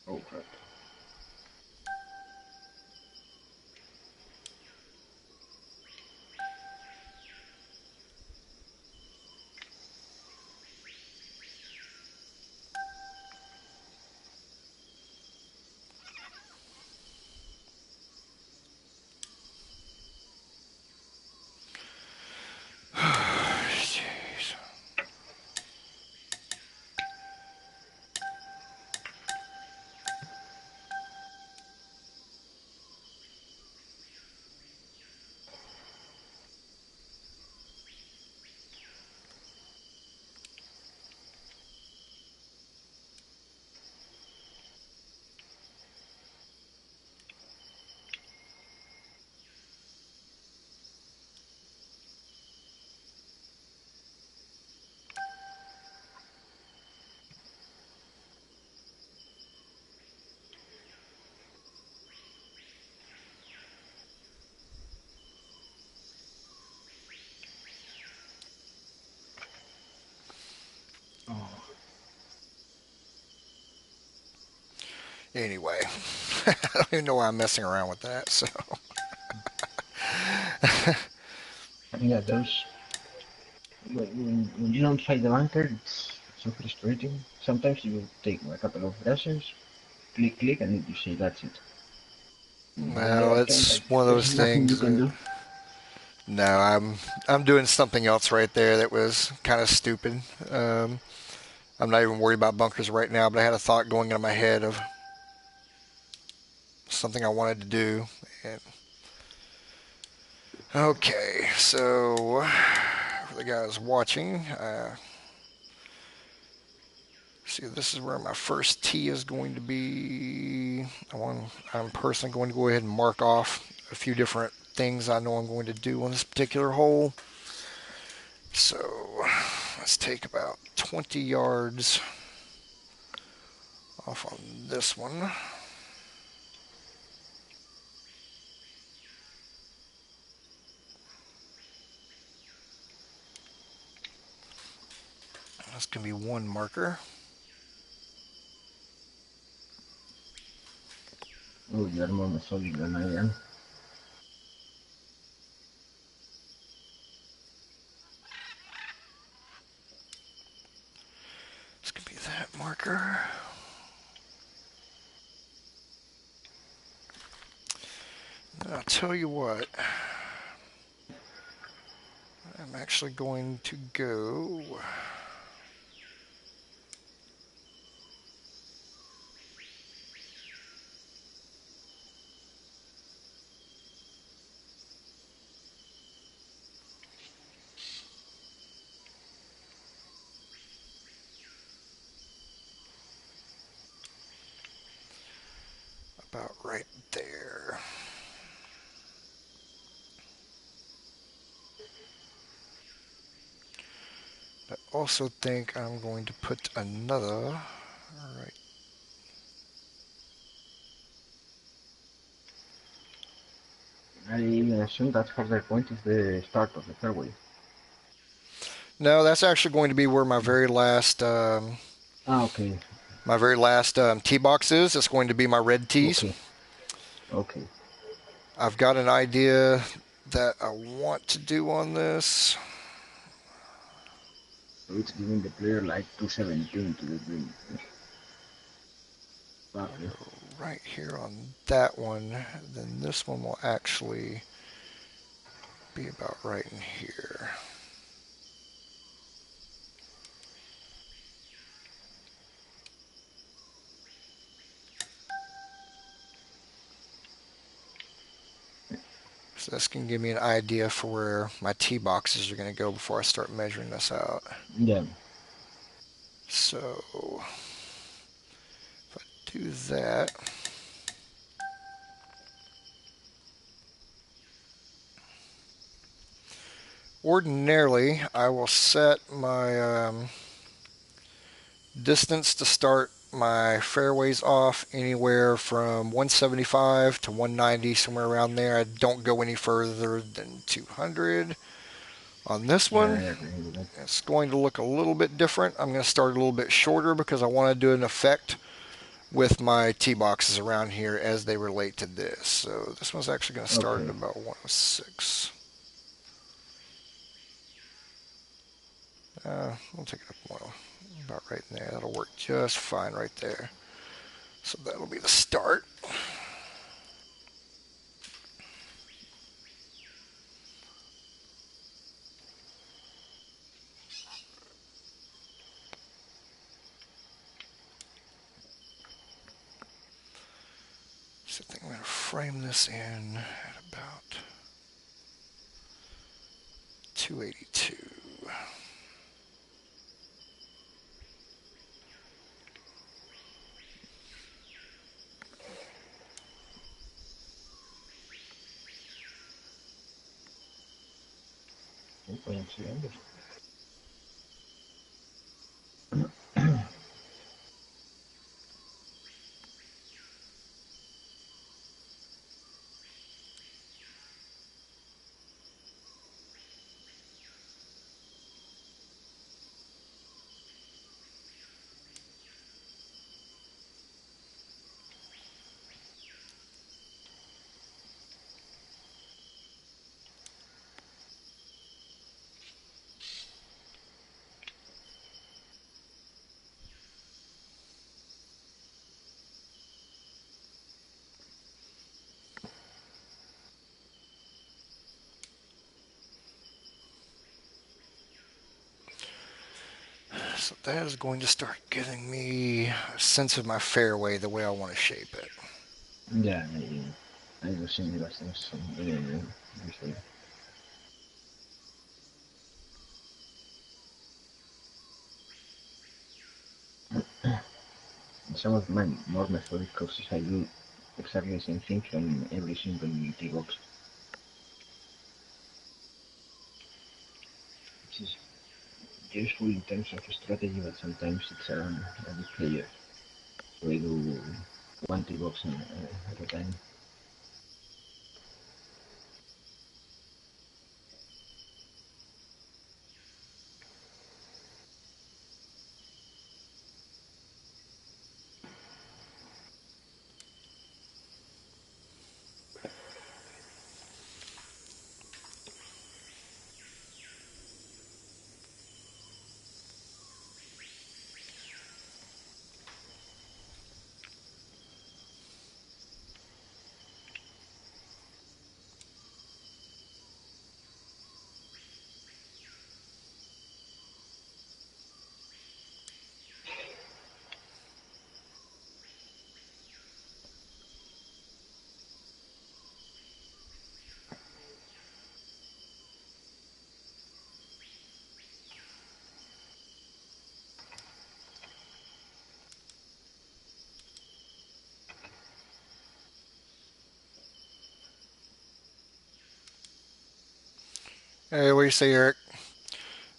Oh, crap. Jeez. Oh, Anyway, I don't even know why I'm messing around with that. So, yeah, those. When you don't find the bunker, it's so frustrating. Sometimes you take a couple of brushes, click, click, and you say that's it. well, it's one of those There's nothing you things can that do. no, I'm doing something else right there that was kind of stupid. Um, I'm not even worried about bunkers right now, but I had a thought going into my head of something I wanted to do. And okay, so for the guys watching, see, this is where my first tee is going to be. I'm personally going to go ahead and mark off a few different things I know I'm going to do on this particular hole. So let's take about 20 yards off on this one. That's going to be one marker. Oh, you're more solid than I am. It's going to be that marker. And I'll tell you what. I'm actually going to go about right there. I also think I'm going to put another right. I assume that further point is the start of the fairway. No, that's actually going to be where my very last Okay. tee box is. It's going to be my red tees. Okay. I've got an idea that I want to do on this. So it's giving the player like 217 to the green. I'll go right here on that one. Then this one will actually be about right in here. So this can give me an idea for where my tee boxes are going to go before I start measuring this out. Yeah. So if I do that, ordinarily I will set my distance to start my fairways off anywhere from 175 to 190, somewhere around there. I don't go any further than 200. On this Yeah, I one, agree with that. it's going to look a little bit different. I'm going to start a little bit shorter because I want to do an effect with my tee boxes around here as they relate to this. So this one's actually going to start at about 106. We'll take it up about right in there. That'll work just fine right there. So that'll be the start. So I think I'm going to frame this in at about 282. So that is going to start giving me a sense of my fairway the way I want to shape it. Yeah, I do similar things usually. Some of my more methodic courses I do exactly the same thing on every single tee box. useful in terms of strategy, but sometimes it's a big player. So I do one tee box at a time. Hey, what do you say, Eric?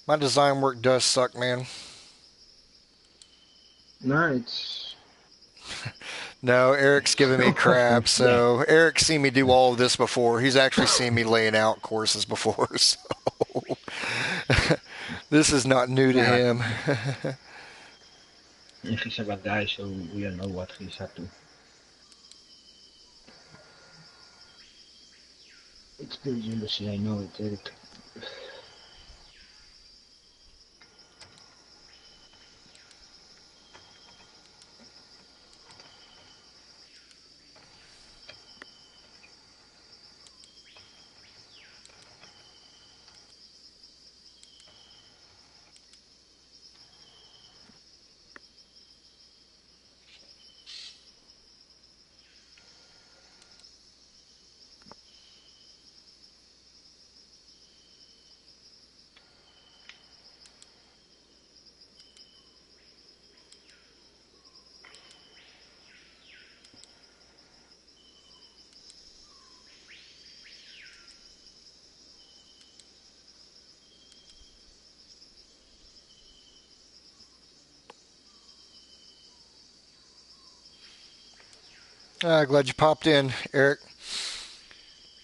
My design work does suck, man. No, it's No, Eric's giving me crap. yeah. So Eric's seen me do all of this before. He's actually seen me laying out courses before. So this is not new to Yeah, him. he's a bad guy, so we don't know what he's up to. It's pure jealousy, I know it, Eric. Glad you popped in, Eric.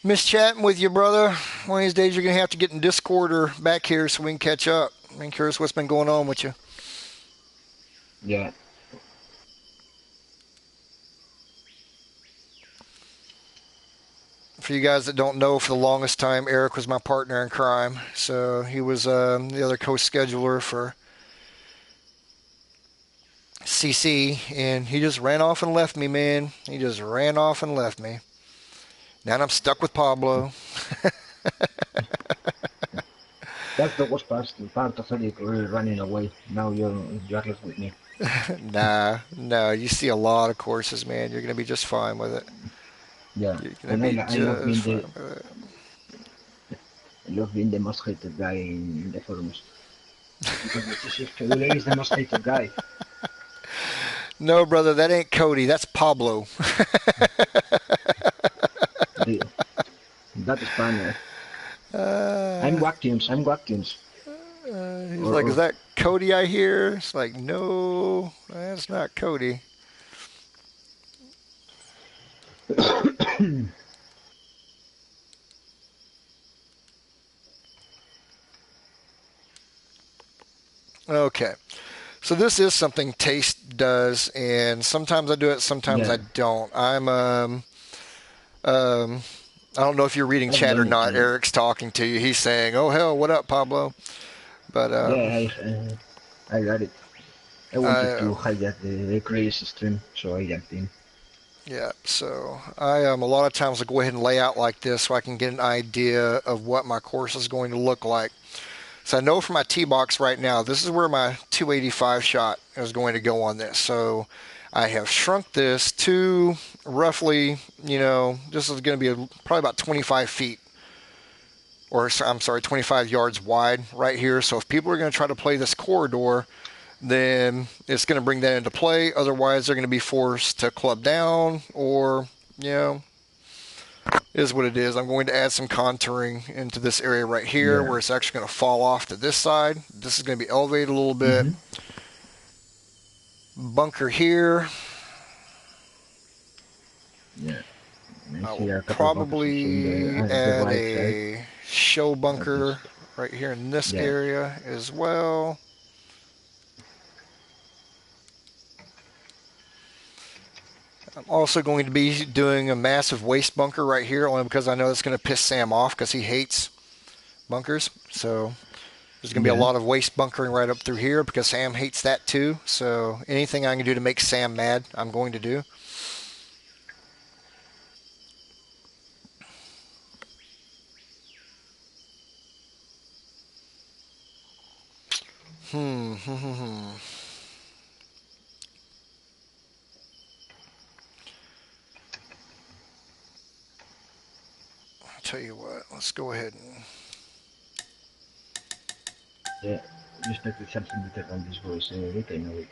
Miss chatting with you, brother. One of these days you're going to have to get in Discord or back here so we can catch up. I'm curious what's been going on with you. Yeah. For you guys that don't know, for the longest time, Eric was my partner in crime. So he was the other co-scheduler for CC, and he just ran off and left me, man. He just ran off and left me. Now I'm stuck with Pablo. That's the worst part of Eric running away. Now you're left with me. No, you see a lot of courses, man. You're going to be just fine with it. Yeah, You're going to and be I love being just fine with it. the most hated guy in the forums. Because the TGC scheduler is the most hated guy. No, brother, that ain't Cody. That's Pablo. That is Spaniard. I'm Uh, Watkins. he's like, is Or that Cody I hear? It's like, no, that's not Cody. Okay. So this is something Taste does, and sometimes I do it, sometimes I yeah, don't. Um, I don't know if you're reading I've chat or done it. not. Eric's talking to you. He's saying, "Oh hell, what up, Pablo?" But Yeah, I got it. I wanted I to hijack the crazy stream, so I jumped in. yeah. So I a lot of times I go ahead and lay out like this so I can get an idea of what my course is going to look like. So I know for my tee box right now, this is where my 285 shot is going to go on this. So I have shrunk this to roughly, this is going to be probably about 25 feet, or I'm sorry, 25 yards wide right here. So if people are going to try to play this corridor, then it's going to bring that into play. Otherwise, they're going to be forced to club down or, is what it is. I'm going to add some contouring into this area right here Yeah. where it's actually going to fall off to this side. This is going to be elevated a little bit. Mm-hmm. Bunker here. Yeah. I I see will a couple of bunkers also in probably the add right side a show of this. bunker right here in this Yeah. area as well. I'm also going to be doing a massive waste bunker right here, only because I know it's going to piss Sam off because he hates bunkers. So there's going to be a Yeah. lot of waste bunkering right up through here because Sam hates that too. So anything I can do to make Sam mad, I'm going to do. I'll tell you what, let's go ahead and... Yeah. You expected something better than this voice. Wait, I know it.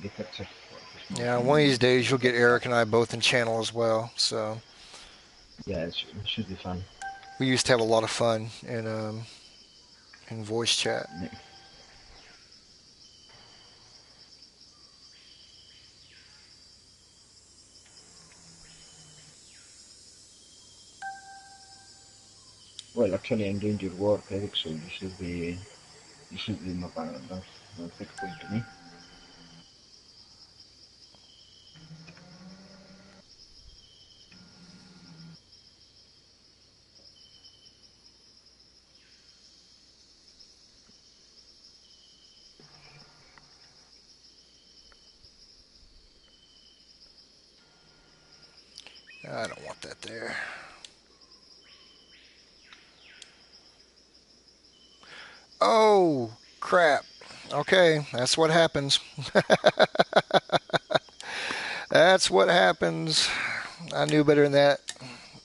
Get that check for Yeah, smoking. one of these days you'll get Get that. Eric and I both in channel as well. So Yeah, it should be fun. we used to have a lot of fun in voice chat. Yeah. Well, actually, I'm doing your work, Eric, so you should be not thankful to me. I don't want that there. Oh, crap. Okay, that's what happens. That's what happens. I knew better than that.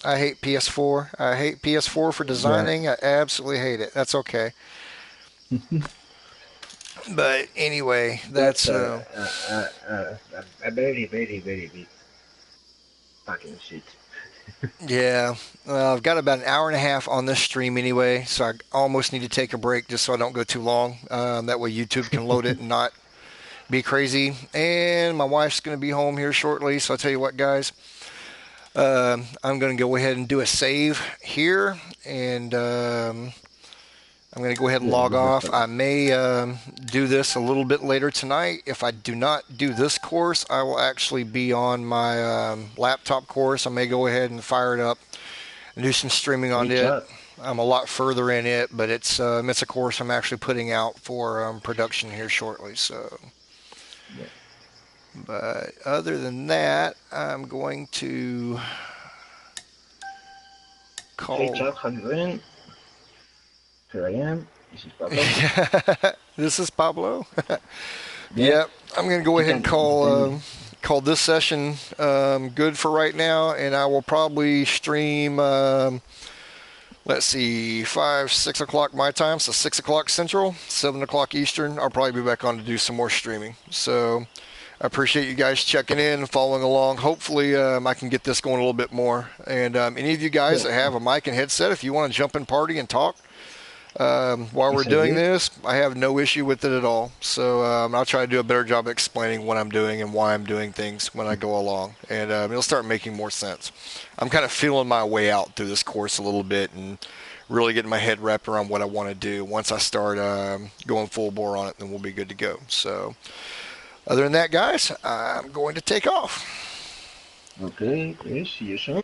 I hate PS4. I hate PS4 for Yeah. designing. I absolutely hate it. That's okay. But anyway, That's that's a very, very, very big fucking shit. yeah. I've got about an hour and a half on this stream anyway, so I almost need to take a break just so I don't go too long. That way YouTube can load it and not be crazy. And my wife's going to be home here shortly, so I'll tell you what, guys. I'm going to go ahead and do a save here, and I'm going to go ahead and Yeah, log do that off. for I may do this a little bit later tonight. If I do not do this course, I will actually be on my laptop course. I may go ahead and fire it up and do some streaming on great it. job. I'm a lot further in it, but it's a course I'm actually putting out for production here shortly. So, Yeah. but other than that, I'm going to Hey, call. Chuck, how you doing? Here I am. This is Pablo. This is Pablo. Yeah. Yep, I'm going to go ahead and You can. call this session good for right now, and I will probably stream. Let's see, 5, 6 o'clock my time, so 6 o'clock Central, 7 o'clock Eastern. I'll probably be back on to do some more streaming. So I appreciate you guys checking in and following along. Hopefully, I can get this going a little bit more. And any of you guys Yeah. that have a mic and headset, if you want to jump in party and talk, while we're Yes, I doing did. this, I have no issue with it at all. So I'll try to do a better job of explaining what I'm doing and why I'm doing things when I go along, and it'll start making more sense. I'm kind of feeling my way out through this course a little bit and really getting my head wrapped around what I want to do. Once I start going full bore on it, then we'll be good to go. So other than that, guys, I'm going to take off. Okay, okay, see you soon.